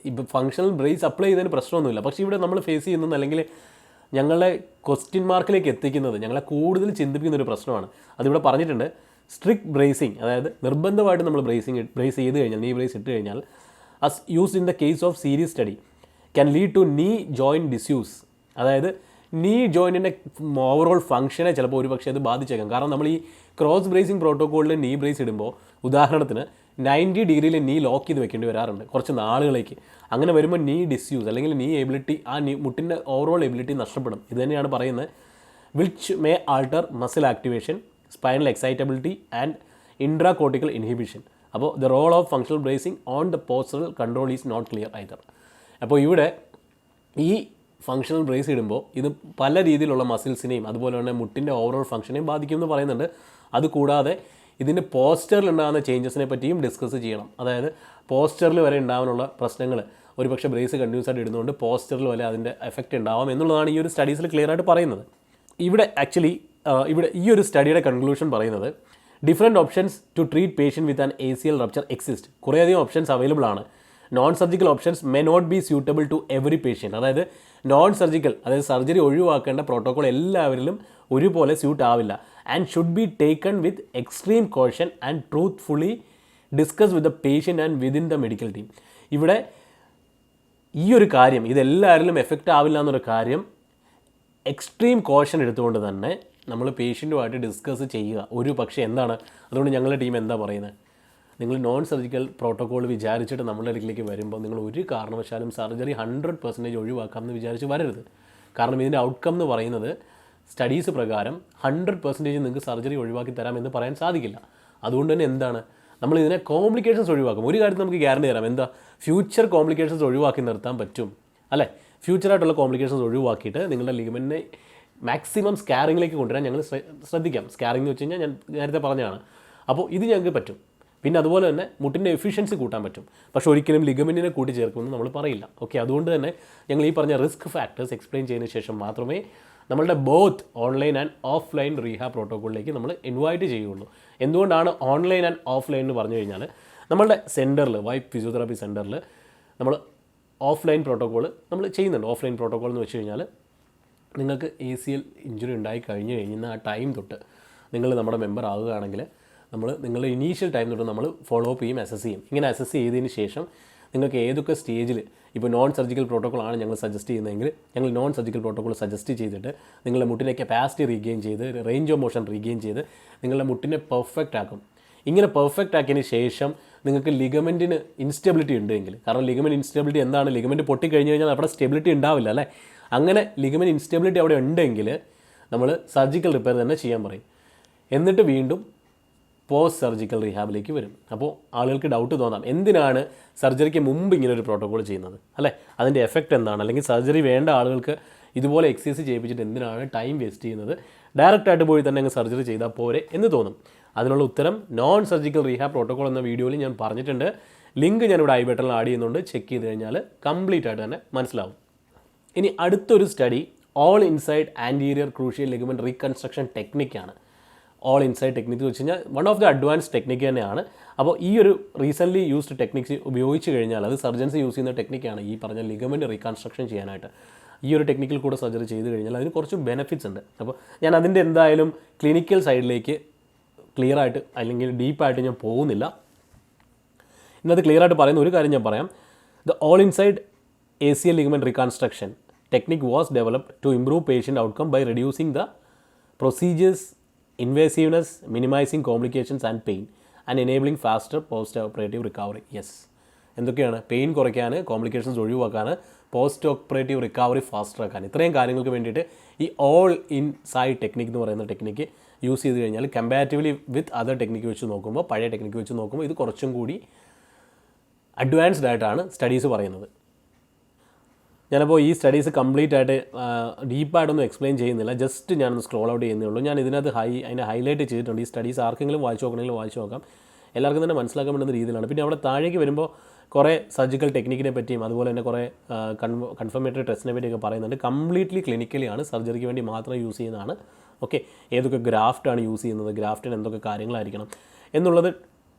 ഇപ്പോൾ ഫങ്ഷണൽ ബ്രേസ് അപ്ലൈ ചെയ്തതിന് പ്രശ്നമൊന്നുമില്ല. പക്ഷേ ഇവിടെ നമ്മൾ ഫേസ് ചെയ്യുന്നത് അല്ലെങ്കിൽ ഞങ്ങളെ ക്വസ്റ്റ്യൻ മാർക്കിലേക്ക് എത്തിക്കുന്നത് ഞങ്ങളെ കൂടുതൽ ചിന്തിപ്പിക്കുന്ന ഒരു പ്രശ്നമാണ്. അതിവിടെ പറഞ്ഞിട്ടുണ്ട്, സ്ട്രിക്റ്റ് ബ്രേസിങ്, അതായത് നിർബന്ധമായിട്ട് നമ്മൾ ബ്രേസ് ചെയ്ത് കഴിഞ്ഞാൽ, നീ ബ്രേസ് ഇട്ട് കഴിഞ്ഞാൽ as used in the case of series study can lead to knee joint disuse. അതായത് നീ ജോയിൻറ്റിൻ്റെ ഓവറോൾ ഫംഗ്ഷനെ ചിലപ്പോൾ ഒരു പക്ഷേ അത് ബാധിച്ചേക്കാം. കാരണം നമ്മൾ ഈ ക്രോസ് ബ്രേസിംഗ് പ്രോട്ടോക്കോളിൽ നീ ബ്രേസ് ഇടുമ്പോൾ ഉദാഹരണത്തിന് 90 ഡിഗ്രിയിൽ നീ ലോക്ക് ചെയ്ത് വെക്കേണ്ടി വരാറുണ്ട് കുറച്ച് നാളുകളേക്ക്. അങ്ങനെ വരുമ്പോൾ നീ ഡിസ്യൂസ് അല്ലെങ്കിൽ നീ എബിലിറ്റി, ആ മുട്ടിൻ്റെ ഓവറോൾ എബിലിറ്റി നഷ്ടപ്പെടും. ഇത് തന്നെയാണ് പറയുന്നത്, which may alter muscle activation, spinal excitability and intracortical inhibition. അപ്പോൾ the role of functional bracing on the postural control is not clear either. അപ്പോൾ ഇവിടെ ഈ ഫങ്ഷണൽ ബ്രേസ് ഇടുമ്പോൾ ഇത് പല രീതിയിലുള്ള മസിൽസിനെയും അതുപോലെ തന്നെ മുട്ടിൻ്റെ ഓവറോൾ ഫംഗ്ഷനെയും ബാധിക്കുമെന്ന് പറയുന്നുണ്ട്. അതുകൂടാതെ ഇതിൻ്റെ പോസ്റ്ററിൽ ഉണ്ടാകുന്ന ചേഞ്ചസിനെ പറ്റിയും ഡിസ്കസ് ചെയ്യണം. അതായത് പോസ്റ്ററിൽ വരെ ഉണ്ടാകാനുള്ള പ്രശ്നങ്ങൾ ഒരുപക്ഷെ ബ്രേസ് കണ്ടിന്യൂസ് ആയിട്ട് ഇടുന്നതുകൊണ്ട് പോസ്റ്ററിൽ വരെ അതിൻ്റെ എഫക്റ്റ് ഉണ്ടാവാം എന്നുള്ളതാണ് ഈ ഒരു സ്റ്റഡീസിൽ ക്ലിയർ ആയിട്ട് പറയുന്നത്. ഇവിടെ ആക്ച്വലി ഇവിടെ ഈ ഒരു സ്റ്റഡിയുടെ കൺക്ലൂഷൻ പറയുന്നത് different options to treat patient with an ACL rupture exist. കുറേയധികം ഓപ്ഷൻസ് അവൈലബിൾ ആണ്. Non surgical options may not be suitable to every patient. അതായത് നോൺ സർജിക്കൽ, അതായത് സർജറി ഒഴിവാക്കേണ്ട പ്രോട്ടോകോൾ എല്ലാവരിലും ഒരുപോലെ സ്യൂട്ട് ആവില്ല. And should be taken with extreme caution and truthfully discuss with the patient and within the medical team. ഇവിടെ ഈ ഒരു കാര്യം ഇതെല്ലാവരിലും എഫക്റ്റ് ആവില്ല എന്നൊരു കാര്യം എക്സ്ട്രീം കോഷൻ എടുത്തുകൊണ്ട് തന്നെ നമ്മൾ പേഷ്യൻറ്റുമായിട്ട് ഡിസ്കസ് ചെയ്യുക. ഒരു പക്ഷേ എന്താണ് അതുകൊണ്ട് ഞങ്ങളുടെ ടീം എന്താ പറയുന്നത്, നിങ്ങൾ നോൺ സർജിക്കൽ പ്രോട്ടോകോൾ വിചാരിച്ചിട്ട് നമ്മളുടെ അടുക്കിലേക്ക് വരുമ്പോൾ നിങ്ങൾ ഒരു കാരണവശാലും സർജറി 100% ഒഴിവാക്കാമെന്ന് വിചാരിച്ച് വരരുത്. കാരണം ഇതിൻ്റെ ഔട്ട്കം എന്ന് പറയുന്നത് സ്റ്റഡീസ് പ്രകാരം 100% നിങ്ങൾക്ക് സർജറി ഒഴിവാക്കി തരാമെന്ന് പറയാൻ സാധിക്കില്ല. അതുകൊണ്ട് തന്നെ എന്താണ് നമ്മൾ ഇതിനെ കോംപ്ലിക്കേഷൻസ് ഒഴിവാക്കും. ഒരു കാര്യത്തിൽ നമുക്ക് ഗ്യാരണ്ടി തരാം, എന്താ ഫ്യൂച്ചർ കോംപ്ലിക്കേഷൻസ് ഒഴിവാക്കി നിർത്താൻ പറ്റും അല്ലേ. ഫ്യൂച്ചറായിട്ടുള്ള കോംപ്ലിക്കേഷൻസ് ഒഴിവാക്കിയിട്ട് നിങ്ങളുടെ ലിഗമെൻറ്റിനെ മാക്സിമം സ്കാറിങ്ങിലേക്ക് കൊണ്ടുവരാൻ ഞങ്ങൾ ശ്രദ്ധിക്കാം. സ്കാറിംഗ് എന്ന് വെച്ച് കഴിഞ്ഞാൽ ഞാൻ നേരത്തെ പറഞ്ഞതാണ്. അപ്പോൾ ഇത് ഞങ്ങൾക്ക് പറ്റും. പിന്നെ അതുപോലെ തന്നെ മുട്ടിൻ്റെ എഫിഷ്യൻസി കൂട്ടാൻ പറ്റും. പക്ഷേ ഒരിക്കലും ലിഗമെൻറ്റിനെ കൂട്ടി ചേർക്കുമെന്ന് നമ്മൾ പറയില്ല. ഓക്കെ, അതുകൊണ്ട് തന്നെ ഞങ്ങൾ ഈ പറഞ്ഞ റിസ്ക് ഫാക്ടേഴ്സ് എക്സ്പ്ലെയിൻ ചെയ്തതിന് ശേഷം മാത്രമേ നമ്മളുടെ both online and offline rehab പ്രോട്ടോക്കോളിലേക്ക് നമ്മൾ ഇൻവൈറ്റ് ചെയ്യുള്ളൂ. എന്തുകൊണ്ടാണ് ഓൺലൈൻ ആൻഡ് ഓഫ്ലൈൻ എന്ന് പറഞ്ഞു കഴിഞ്ഞാൽ നമ്മളുടെ സെൻറ്ററിൽ വൈപ്പ് ഫിസിയോതെറാപ്പി സെൻറ്ററിൽ നമ്മൾ ഓഫ്ലൈൻ പ്രോട്ടോക്കോൾ നമ്മൾ ചെയ്യുന്നുണ്ട്. ഓഫ്ലൈൻ പ്രോട്ടോക്കോൾ എന്ന് വെച്ച് കഴിഞ്ഞാൽ നിങ്ങൾക്ക് ACL ഇഞ്ചുറി ഉണ്ടായി കഴിഞ്ഞ ആ ടൈം തൊട്ട് നിങ്ങൾ നമ്മുടെ മെമ്പർ ആവുകയാണെങ്കിൽ നിങ്ങളുടെ ഇനീഷ്യൽ ടൈം തൊട്ട് നമ്മൾ ഫോളോ അപ്പ് ചെയ്യും, അസസ് ചെയ്യും. ഇങ്ങനെ അസസ് ചെയ്തതിന് ശേഷം നിങ്ങൾക്ക് ഏതൊക്കെ സ്റ്റേജിൽ ഇപ്പോൾ നോൺ സർജിക്കൽ പ്രോട്ടോക്കോളാണ് ഞങ്ങൾ സജസ്റ്റ് ചെയ്യുന്നതെങ്കിൽ ഞങ്ങൾ നോൺ സർജിക്കൽ പ്രോട്ടോക്കോൾ സജസ്റ്റ് ചെയ്തിട്ട് നിങ്ങളുടെ മുട്ടിനെ കപ്പാസിറ്റി റീഗെയിൻ ചെയ്ത് റേഞ്ച് ഓഫ് മോഷൻ റീഗെയിൻ ചെയ്ത് നിങ്ങളുടെ മുട്ടിനെ പെർഫെക്റ്റ് ആക്കും. ഇങ്ങനെ പെർഫെക്റ്റ് ആക്കിയതിന് ശേഷം നിങ്ങൾക്ക് ലിഗമെൻറ്റിന് ഇൻസ്റ്റെബിലിറ്റി ഉണ്ടെങ്കിൽ, കാരണം ലിഗമെൻറ്റ് ഇൻസ്റ്റെബിലിറ്റി എന്താണ്, ലിഗമെൻറ്റ് പൊട്ടിക്കഴിഞ്ഞ് കഴിഞ്ഞാൽ അവിടെ സ്റ്റെബിലിറ്റി ഉണ്ടാവില്ല അല്ലേ. അങ്ങനെ ലിഗമെൻറ്റ് ഇൻസ്റ്റെബിലിറ്റി അവിടെ ഉണ്ടെങ്കിൽ നമ്മൾ സർജിക്കൽ റിപ്പയർ തന്നെ ചെയ്യാൻ പറയും. എന്നിട്ട് വീണ്ടും പോസ്റ്റ് സർജിക്കൽ റീഹാബിലേക്ക് വരും. അപ്പോൾ ആളുകൾക്ക് ഡൗട്ട് തോന്നാം, എന്തിനാണ് സർജറിക്ക് മുമ്പ് ഇങ്ങനെ ഒരു പ്രോട്ടോക്കോൾ ചെയ്യുന്നത് അല്ലേ, അതിൻ്റെ എഫക്റ്റ് എന്താണ്, അല്ലെങ്കിൽ സർജറി വേണ്ട ആളുകൾക്ക് ഇതുപോലെ എക്സസൈസ് ചെയ്യിപ്പിച്ചിട്ട് എന്തിനാണ് ടൈം വേസ്റ്റ് ചെയ്യുന്നത്, ഡയറക്റ്റായിട്ട് പോയി തന്നെ അങ്ങ് സർജറി ചെയ്താൽ പോരെ എന്ന് തോന്നും. അതിനുള്ള ഉത്തരം നോൺ സർജിക്കൽ റീഹാബ് പ്രോട്ടോക്കോൾ എന്ന വീഡിയോയിൽ ഞാൻ പറഞ്ഞിട്ടുണ്ട്. ലിങ്ക് ഞാനിവിടെ ഐ ബട്ടണിൽ ആഡ് ചെയ്യുന്നുണ്ട്. ചെക്ക് ചെയ്ത് കഴിഞ്ഞാൽ കംപ്ലീറ്റ് ആയിട്ട് തന്നെ മനസ്സിലാവും. ഇനി അടുത്തൊരു study all inside anterior cruciate ligament reconstruction ടെക്നിക്കാണ്. ഓൾ ഇൻസൈഡ് ടെക്നിക്ക് എന്ന് വെച്ച് കഴിഞ്ഞാൽ one of the advance technique തന്നെയാണ്. അപ്പോൾ ഈ ഒരു റീസെൻ്റ്ലി യൂസ്ഡ് ടെക്നിക്സ് ഉപയോഗിച്ച് കഴിഞ്ഞാൽ അത് സർജൻസ് യൂസ് ചെയ്യുന്ന ടെക്നിക്കാണ് ഈ പറഞ്ഞ ലിഗമെൻറ്റ് റീകൺസ്ട്രക്ഷൻ ചെയ്യാനായിട്ട്. ഈ ഒരു ടെക്നിക്കിൽ കൂടെ സർജറി ചെയ്ത് കഴിഞ്ഞാൽ അതിന് കുറച്ച് ബെനിഫിറ്റ്സ് ഉണ്ട്. അപ്പോൾ ഞാൻ അതിൻ്റെ എന്തായാലും ക്ലിനിക്കൽ സൈഡിലേക്ക് ക്ലിയർ ആയിട്ട് അല്ലെങ്കിൽ ഡീപ്പായിട്ട് ഞാൻ പോകുന്നില്ല. ഇന്നത് ക്ലിയർ ആയിട്ട് പറയുന്ന ഒരു കാര്യം ഞാൻ പറയാം. The all inside ACL ligament reconstruction technique was developed to improve patient outcome by reducing the procedures invasiveness, minimizing complications and pain and enabling faster post-operative recovery. Yes, എന്തൊക്കെയാണ് പെയിൻ കുറയ്ക്കാൻ, കോംപ്ലിക്കേഷൻസ് ഒഴിവാക്കാൻ, post operative recovery faster ആക്കാൻ, ഇത്രയും കാര്യങ്ങൾക്ക് വേണ്ടിയിട്ട് ഈ all in side technique എന്ന് പറയുന്ന ടെക്നിക്ക് യൂസ് ചെയ്ത് കഴിഞ്ഞാൽ കമ്പാരിറ്റീവ്ലി വിത്ത് അതർ ടെക്നിക്ക് വെച്ച് നോക്കുമ്പോൾ, പഴയ ടെക്നിക്ക് വെച്ച് നോക്കുമ്പോൾ ഇത് കുറച്ചും കൂടി അഡ്വാൻസ്ഡ് ആയിട്ടാണ് സ്റ്റഡീസ് പറയുന്നത്. ഞാനപ്പോൾ ഈ സ്റ്റഡീസ് കംപ്ലീറ്റ് ആയിട്ട് ഡീപ്പായിട്ടൊന്നും എക്സ്പ്ലെയിൻ ചെയ്യുന്നില്ല, ജസ്റ്റ് ഞാനൊന്ന് സ്ക്രോൾ ഔട്ട് ചെയ്യുന്നേ ഉള്ളൂ. ഞാൻ ഇതിനകത്ത് അതിനെ ഹൈലൈറ്റ് ചെയ്തിട്ടുണ്ട്. ഈ സ്റ്റഡീസ് ആർക്കെങ്കിലും വായിച്ചു നോക്കണമെങ്കിൽ വായിച്ചു നോക്കാം, എല്ലാവർക്കും തന്നെ മനസ്സിലാക്കാൻ പറ്റുന്ന രീതിയിലാണ്. പിന്നെ അവിടെ താഴേക്ക് വരുമ്പോൾ കുറേ സർജിക്കൽ ടെക്നിക്കിനെ പറ്റിയും അതുപോലെ തന്നെ കുറേ കൺഫർമേറ്ററി ടെസ്റ്റിനെ പറ്റിയൊക്കെ പറയുന്നുണ്ട്. കംപ്ലീറ്റ്ലി ക്ലിനിക്കലിയാണ്, സർജറിക്ക് വേണ്ടി മാത്രം യൂസ് ചെയ്യുന്നതാണ്. ഓക്കെ, ഏതൊക്കെ ഗ്രാഫ്റ്റാണ് യൂസ് ചെയ്യുന്നത്, ഗ്രാഫ്റ്റിന് എന്തൊക്കെ കാര്യങ്ങളായിരിക്കണം എന്നുള്ളത്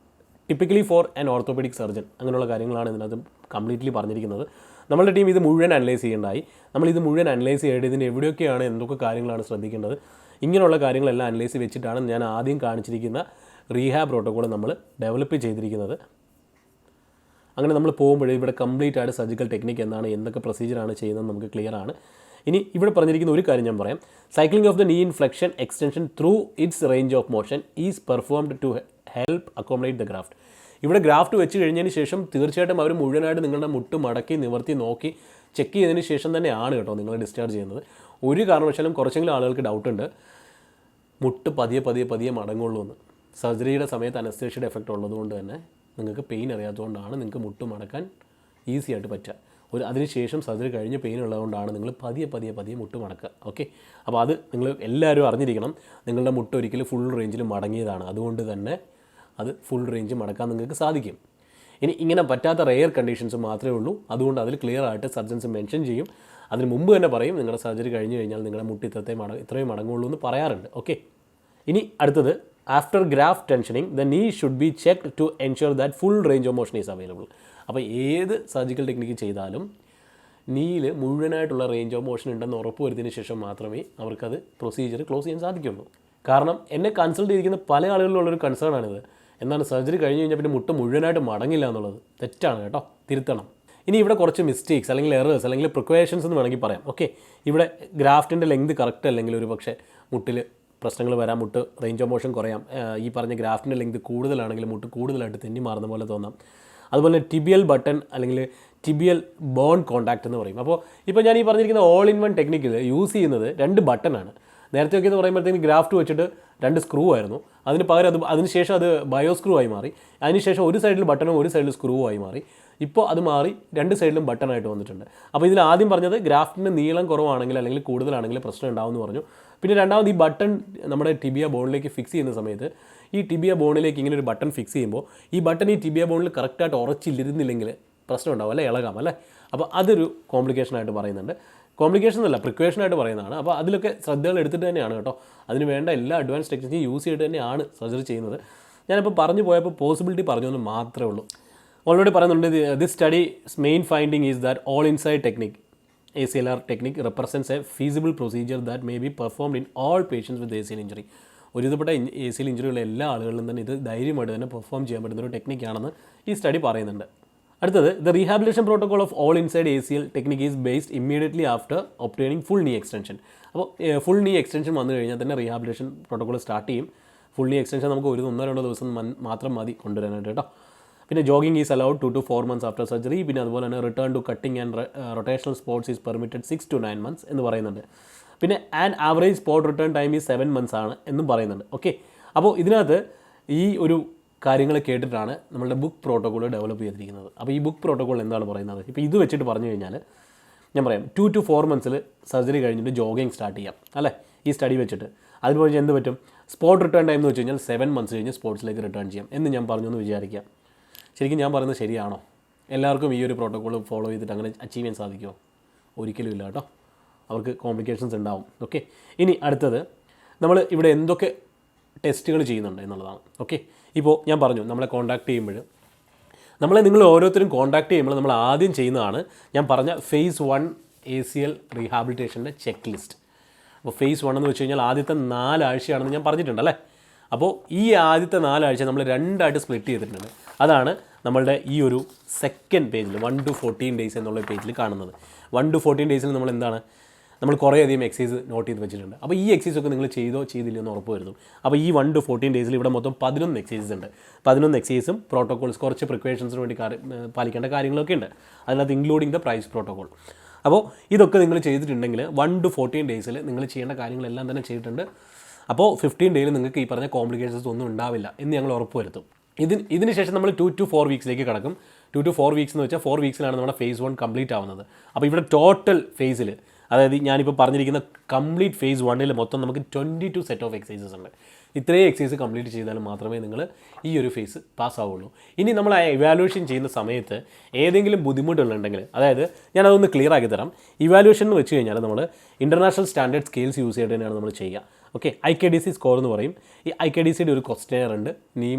typically for an orthopaedic surgeon, അങ്ങനെയുള്ള കാര്യങ്ങളാണ് ഇതിനകത്ത് കംപ്ലീറ്റ്ലി പറഞ്ഞിരിക്കുന്നത്. നമ്മളുടെ ടീം ഇത് മുഴുവൻ അനലൈസ് ചെയ്യേണ്ടായി. നമ്മളിത് മുഴുവൻ അനലൈസ് ചെയ്തിട്ട് ഇതിന് എവിടെയൊക്കെയാണ് എന്തൊക്കെ കാര്യങ്ങളാണ് ശ്രദ്ധിക്കേണ്ടത്, ഇങ്ങനെയുള്ള കാര്യങ്ങളെല്ലാം അനലൈസ് വെച്ചിട്ടാണ് ഞാൻ ആദ്യം കാണിച്ചിരിക്കുന്ന റീഹാബ് പ്രോട്ടോക്കോൾ നമ്മൾ ഡെവലപ്പ് ചെയ്തിരിക്കുന്നത്. അങ്ങനെ നമ്മൾ പോകുമ്പോൾ ഇവിടെ കംപ്ലീറ്റ് ആയിട്ട് സർജിക്കൽ ടെക്നിക്ക് എന്താണ്, എന്തൊക്കെ പ്രൊസീജിയറാണ് ചെയ്യുന്നത് നമുക്ക് ക്ലിയർ ആണ്. ഇനി ഇവിടെ പറഞ്ഞിരിക്കുന്ന ഒരു കാര്യം ഞാൻ പറയാം. Cycling of the knee in flexion extension through its range of motion is performed to help accommodate the graft. ഇവിടെ ഗ്രാഫ്റ്റ് വെച്ച് കഴിഞ്ഞതിന് ശേഷം തീർച്ചയായിട്ടും അവർ മുഴുവനായിട്ട് നിങ്ങളുടെ മുട്ട് മടക്കി നിവർത്തി നോക്കി ചെക്ക് ചെയ്തതിന് ശേഷം തന്നെയാണ് കേട്ടോ നിങ്ങളെ ഡിസ്ചാർജ് ചെയ്യുന്നത്. ഒരു കാരണവശാലും കുറച്ചെങ്കിലും ആളുകൾക്ക് ഡൗട്ടുണ്ട്, മുട്ട് പതിയെ മടങ്ങുള്ളൂ എന്ന്. സർജറിയുടെ സമയത്ത് അനസ്തേഷ്യയുടെ എഫക്റ്റ് ഉള്ളതുകൊണ്ട് തന്നെ നിങ്ങൾക്ക് പെയിൻ അറിയാത്തതുകൊണ്ടാണ് നിങ്ങൾക്ക് മുട്ട് മടക്കാൻ ഈസി ആയിട്ട് പറ്റുക. അതിനുശേഷം സർജറി കഴിഞ്ഞ് പെയിൻ ഉള്ളതുകൊണ്ടാണ് നിങ്ങൾ പതിയെ മുട്ട് മടക്കുക. ഓക്കെ, അപ്പോൾ അത് നിങ്ങൾ എല്ലാവരും അറിഞ്ഞിരിക്കണം. നിങ്ങളുടെ മുട്ട് ഒരിക്കലും ഫുൾ റേഞ്ചിൽ മടങ്ങിയതാണ്, അതുകൊണ്ട് തന്നെ അത് ഫുൾ റേഞ്ച് മടക്കാൻ നിങ്ങൾക്ക് സാധിക്കും. ഇനി ഇങ്ങനെ പറ്റാത്ത റെയർ കണ്ടീഷൻസ് മാത്രമേ ഉള്ളൂ, അതുകൊണ്ട് അതിൽ ക്ലിയർ ആയിട്ട് സർജൻസ് മെൻഷൻ ചെയ്യും. അതിന് മുമ്പ് തന്നെ പറയും നിങ്ങളുടെ സർജറി കഴിഞ്ഞ് കഴിഞ്ഞാൽ നിങ്ങളുടെ മുട്ട് ഇത്രയും മടങ്ങുള്ളൂ എന്ന് പറയാറുണ്ട്. ഓക്കെ, ഇനി അടുത്തത് after graft tensioning the knee should be checked to ensure that full range of motion is available. അപ്പോൾ ഏത് സർജിക്കൽ ടെക്നിക്ക് ചെയ്താലും നീയിൽ മുഴുവനായിട്ടുള്ള റേഞ്ച് ഓഫ് മോഷൻ ഉണ്ടെന്ന് ഉറപ്പ് വരുത്തിയതിന് ശേഷം മാത്രമേ അവർക്കത് പ്രൊസീജിയർ ക്ലോസ് ചെയ്യാൻ സാധിക്കുള്ളൂ. കാരണം എന്നെ കൺസൾട്ട് ചെയ്തിരിക്കുന്ന പല ആളുകളിലുള്ളൊരു കൺസേൺ ആണിത്. എന്താണ് സർജറി കഴിഞ്ഞ് കഴിഞ്ഞാൽ പിന്നെ മുട്ട മുഴുവനായിട്ട് മടങ്ങില്ല എന്നുള്ളത് തെറ്റാണ് കേട്ടോ, തിരുത്തണം. ഇനി ഇവിടെ കുറച്ച് മിസ്റ്റേക്സ് അല്ലെങ്കിൽ എറേഴ്സ് അല്ലെങ്കിൽ പ്രിക്വേഷൻസ് എന്ന് വേണമെങ്കിൽ പറയാം. ഓക്കെ, ഇവിടെ ഗ്രാഫ്റ്റിൻ്റെ ലെങ്ത് കറക്റ്റ് അല്ലെങ്കിൽ ഒരു പക്ഷേ മുട്ടിൽ പ്രശ്നങ്ങൾ വരാം, മുട്ട് റേഞ്ച് ഓഫ് മോഷൻ കുറയാം, ഈ പറഞ്ഞ ഗ്രാഫ്റ്റിൻ്റെ ലെങ്ത് കൂടുതലാണെങ്കിൽ മുട്ട് കൂടുതലായിട്ട് തെന്നി മാറുന്ന പോലെ തോന്നാം. അതുപോലെ ടിബിയൽ ബട്ടൺ അല്ലെങ്കിൽ ടിബിയൽ ബോൺ കോൺടാക്റ്റ് എന്ന് പറയും. അപ്പോൾ ഇപ്പോൾ ഞാൻ ഈ പറഞ്ഞിരിക്കുന്ന ഓൾ ഇൻ വൺ ടെക്നിക്കിൽ യൂസ് ചെയ്യുന്നത് 2 ബട്ടണാണ്. നേരത്തെയൊക്കെ എന്ന് പറയുമ്പോഴത്തേക്ക് ഗ്രാഫ്റ്റ് വെച്ചിട്ട് 2 സ്ക്രൂ ആയിരുന്നു. അതിന് പകരം അതിനുശേഷം അത് ബയോ സ്ക്രൂ ആയി മാറി. അതിനുശേഷം ഒരു സൈഡിൽ ബട്ടണും ഒരു സൈഡിൽ സ്ക്രൂ ആയി മാറി. ഇപ്പോൾ അത് മാറി 2 സൈഡിലും ബട്ടണായിട്ട് വന്നിട്ടുണ്ട്. അപ്പോൾ ഇതിൽ ആദ്യം പറഞ്ഞത് ഗ്രാഫ്റ്റിൻ്റെ നീളം കുറവാണെങ്കിൽ അല്ലെങ്കിൽ കൂടുതലാണെങ്കിൽ പ്രശ്നം ഉണ്ടാവുമെന്ന് പറഞ്ഞു. പിന്നെ രണ്ടാമത് ഈ ബട്ടൺ നമ്മുടെ ടിബിയ ബോണിലേക്ക് ഫിക്സ് ചെയ്യുന്ന സമയത്ത് ഈ ടിബിയ ബോണിലേക്ക് ഇങ്ങനെ ഒരു ബട്ടൺ ഫിക്സ് ചെയ്യുമ്പോൾ ഈ ബട്ടൺ ഈ ടിബിയ ബോണിൽ കറക്റ്റായിട്ട് ഉറച്ചില്ലിരുന്നില്ലെങ്കിൽ പ്രശ്നം ഉണ്ടാവും, അല്ലേ, ഇളകാം, അല്ലേ. അപ്പോൾ അതൊരു കോംപ്ലിക്കേഷനായിട്ട് പറയുന്നുണ്ട്. കോംപ്ലിക്കേഷൻ അല്ല, പ്രിക്വേഷനായിട്ട് പറയുന്നതാണ്. അപ്പോൾ അതിലൊക്കെ ശ്രദ്ധകൾ എടുത്തിട്ട് തന്നെയാണ് കേട്ടോ, അതിന് വേണ്ട എല്ലാ അഡ്വാൻസ് ടെക്നിക്കും യൂസ് ചെയ്തിട്ട് തന്നെയാണ് സർജറി ചെയ്യുന്നത്. ഞാനിപ്പോൾ പറഞ്ഞു പോയപ്പോൾ പോസിബിലിറ്റി പറഞ്ഞൊന്ന് മാത്രമേ ഉള്ളൂ. ഓൾറെഡി പറയുന്നുണ്ട്, this study main finding is that all inside technique ACLR technique represents a feasible procedure that may be performed in all patients with ACL injury. ഒരുവിധപ്പെട്ട ACL ഇഞ്ചുറിയുള്ള എല്ലാ ആളുകളിലും തന്നെ ഇത് ധൈര്യമായിട്ട് തന്നെ പെർഫോം ചെയ്യാൻ പറ്റുന്ന ഒരു ടെക്നിക്കാണെന്ന് ഈ സ്റ്റഡി പറയുന്നുണ്ട്. അടുത്തത്, the rehabilitation protocol of all inside ACL technique is based immediately after obtaining full knee extension. അപ്പോൾ ഫുൾ നീ എക്സ്റ്റൻഷൻ വന്നു കഴിഞ്ഞാൽ തന്നെ റീഹാബിലിറ്റേഷൻ പ്രോട്ടോകോൾ സ്റ്റാർട്ട് ചെയ്യും. ഫുൾ നീ എക്സ്റ്റൻഷൻ നമുക്ക് 1-2 ദിവസം മാത്രം മതി കൊണ്ടുവരാനായിട്ട് കേട്ടോ. പിന്നെ jogging is allowed 2 to 4 months after surgery. പിന്നെ അതുപോലെ തന്നെ return to cutting and rotational sports is permitted 6 to 9 months എന്ന് പറയുന്നുണ്ട്. പിന്നെ and average spot return time ഈ 7 months ആണ് എന്നും പറയുന്നുണ്ട്. ഓക്കെ, അപ്പോൾ ഇതിനകത്ത് ഈ ഒരു കാര്യങ്ങൾ കേട്ടിട്ടാണ് നമ്മളുടെ ബുക്ക് പ്രോട്ടോകോൾ ഡെവലപ്പ് ചെയ്തിരിക്കുന്നത്. അപ്പോൾ ഈ ബുക്ക് പ്രോട്ടോകോൾ എന്താണ് പറയുന്നത്? ഇപ്പോൾ ഇത് വെച്ചിട്ട് പറഞ്ഞു കഴിഞ്ഞാൽ ഞാൻ പറയാം, 2 to 4 months സർജറി കഴിഞ്ഞിട്ട് ജോഗിങ് സ്റ്റാർട്ട് ചെയ്യാം, അല്ലേ, ഈ സ്റ്റഡി വെച്ചിട്ട്. അതുപോലെ എന്ത് പറ്റും, സ്പോട്ട് റിട്ടേൺ ടൈം എന്ന് വെച്ച് കഴിഞ്ഞാൽ 7 months കഴിഞ്ഞ് സ്പോർട്സിലേക്ക് റിട്ടേൺ ചെയ്യാം എന്ന് ഞാൻ പറഞ്ഞു എന്ന് വിചാരിക്കാം. ശരിക്കും ഞാൻ പറയുന്നത് ശരിയാണോ? എല്ലാവർക്കും ഈ ഒരു പ്രോട്ടോകോൾ ഫോളോ ചെയ്തിട്ട് അങ്ങനെ അച്ചീവ് ചെയ്യാൻ സാധിക്കുമോ? ഒരിക്കലും ഇല്ല കേട്ടോ, അവർക്ക് കോംപ്ലിക്കേഷൻസ് ഉണ്ടാവും. ഓക്കെ, ഇനി അടുത്തത് നമ്മൾ ഇവിടെ എന്തൊക്കെ ടെസ്റ്റുകൾ ചെയ്യുന്നുണ്ട് എന്നുള്ളതാണ്. ഓക്കെ, ഇപ്പോൾ ഞാൻ പറഞ്ഞു നമ്മളെ കോൺടാക്ട് ചെയ്യുമ്പോൾ നിങ്ങൾ ഓരോരുത്തരും കോൺടാക്ട് ചെയ്യുമ്പോൾ നമ്മൾ ആദ്യം ചെയ്യുന്നതാണ് ഞാൻ പറഞ്ഞ phase 1 ACL റീഹാബിലിറ്റേഷൻ്റെ ചെക്ക് ലിസ്റ്റ്. അപ്പോൾ phase 1 എന്ന് വെച്ച് കഴിഞ്ഞാൽ ആദ്യത്തെ 4 ആഴ്ചയാണെന്ന് ഞാൻ പറഞ്ഞിട്ടുണ്ടല്ലേ. അപ്പോൾ ഈ ആദ്യത്തെ 4 ആഴ്ച നമ്മൾ 2 ആയിട്ട് സ്പ്ലിറ്റ് ചെയ്തിട്ടുണ്ട്. അതാണ് നമ്മളുടെ ഈ ഒരു സെക്കൻഡ് പേജിൽ 1 to 14 days എന്നുള്ള പേജിൽ കാണുന്നത്. 1 to 14 days നമ്മൾ എന്താണ്, നമ്മൾ കുറേയധികം എക്സസൈസ് നോട്ട് ചെയ്ത് വെച്ചിട്ടുണ്ട്. അപ്പോൾ ഈ എക്സസൈസൊക്കെ നിങ്ങൾ ചെയ്തില്ലോ എന്ന് ഉറപ്പ് വരുത്തും. അപ്പോൾ ഈ 1 to 14 days ഇവിടെ മൊത്തം 11 എക്സസൈസ് ഉണ്ട്. 11 എക്സസൈസും പ്രോട്ടോകോൾസ്, കുറച്ച് പ്രിക്വേഷൻസിന് വേണ്ടി പാലിക്കേണ്ട കാര്യങ്ങളൊക്കെ ഉണ്ട്. അതിനകത്ത് ഇൻക്ലൂഡിങ് ദ പ്രൈസ് പ്രോട്ടോകോൾ. അപ്പോൾ ഇതൊക്കെ നിങ്ങൾ ചെയ്തിട്ടുണ്ടെങ്കിൽ 1 to 14 days നിങ്ങൾ ചെയ്യേണ്ട കാര്യങ്ങളെല്ലാം തന്നെ ചെയ്തിട്ടുണ്ട്. അപ്പോൾ 15 days നിങ്ങൾക്ക് ഈ പറഞ്ഞ കോംപ്ലിക്കേഷൻസ് ഒന്നും ഉണ്ടാവില്ല എന്ന് ഞങ്ങൾ ഉറപ്പ് വരുത്തും. ഇതിന് ശേഷം നമ്മൾ 2 to 4 weeksലേക്ക് കടക്കും. 2 to 4 weeks എന്ന് വെച്ചാൽ 4 weeksലാണ് നമ്മുടെ phase 1 കംപ്ലീറ്റ് ആവുന്നത്. അപ്പോൾ ഇവിടെ ടോട്ടൽ ഫേസിൽ, അതായത് ഞാനിപ്പോൾ പറഞ്ഞിരിക്കുന്ന കംപ്ലീറ്റ് phase 1 മൊത്തം നമുക്ക് 22 സെറ്റ് ഓഫ് എക്സസൈസസ് ഉണ്ട്. ഇത്രയും എക്സസൈസ് കംപ്ലീറ്റ് ചെയ്താൽ മാത്രമേ നിങ്ങൾ ഈ ഒരു ഫേസ് പാസ്സാവുള്ളൂ. ഇനി നമ്മൾ ഇവാലുവേഷൻ ചെയ്യുന്ന സമയത്ത് ഏതെങ്കിലും ബുദ്ധിമുട്ടുകളുണ്ടെങ്കിൽ, അതായത് ഞാനതൊന്ന് ക്ലിയർ ആക്കി തരാം. ഇവാലുവേഷൻ എന്ന് വെച്ച് കഴിഞ്ഞാൽ നമ്മൾ ഇൻ്റർനാഷണൽ സ്റ്റാൻഡേർഡ് സ്കെയിൽസ് യൂസ് ചെയ്തിട്ട് തന്നെയാണ് നമ്മൾ ചെയ്യുക. ഓക്കെ, IKDC സ്കോർ എന്ന് പറയും. ഈ IKDCയുടെ ഒരു ക്വസ്റ്റനെയർ ഉണ്ട്, നീ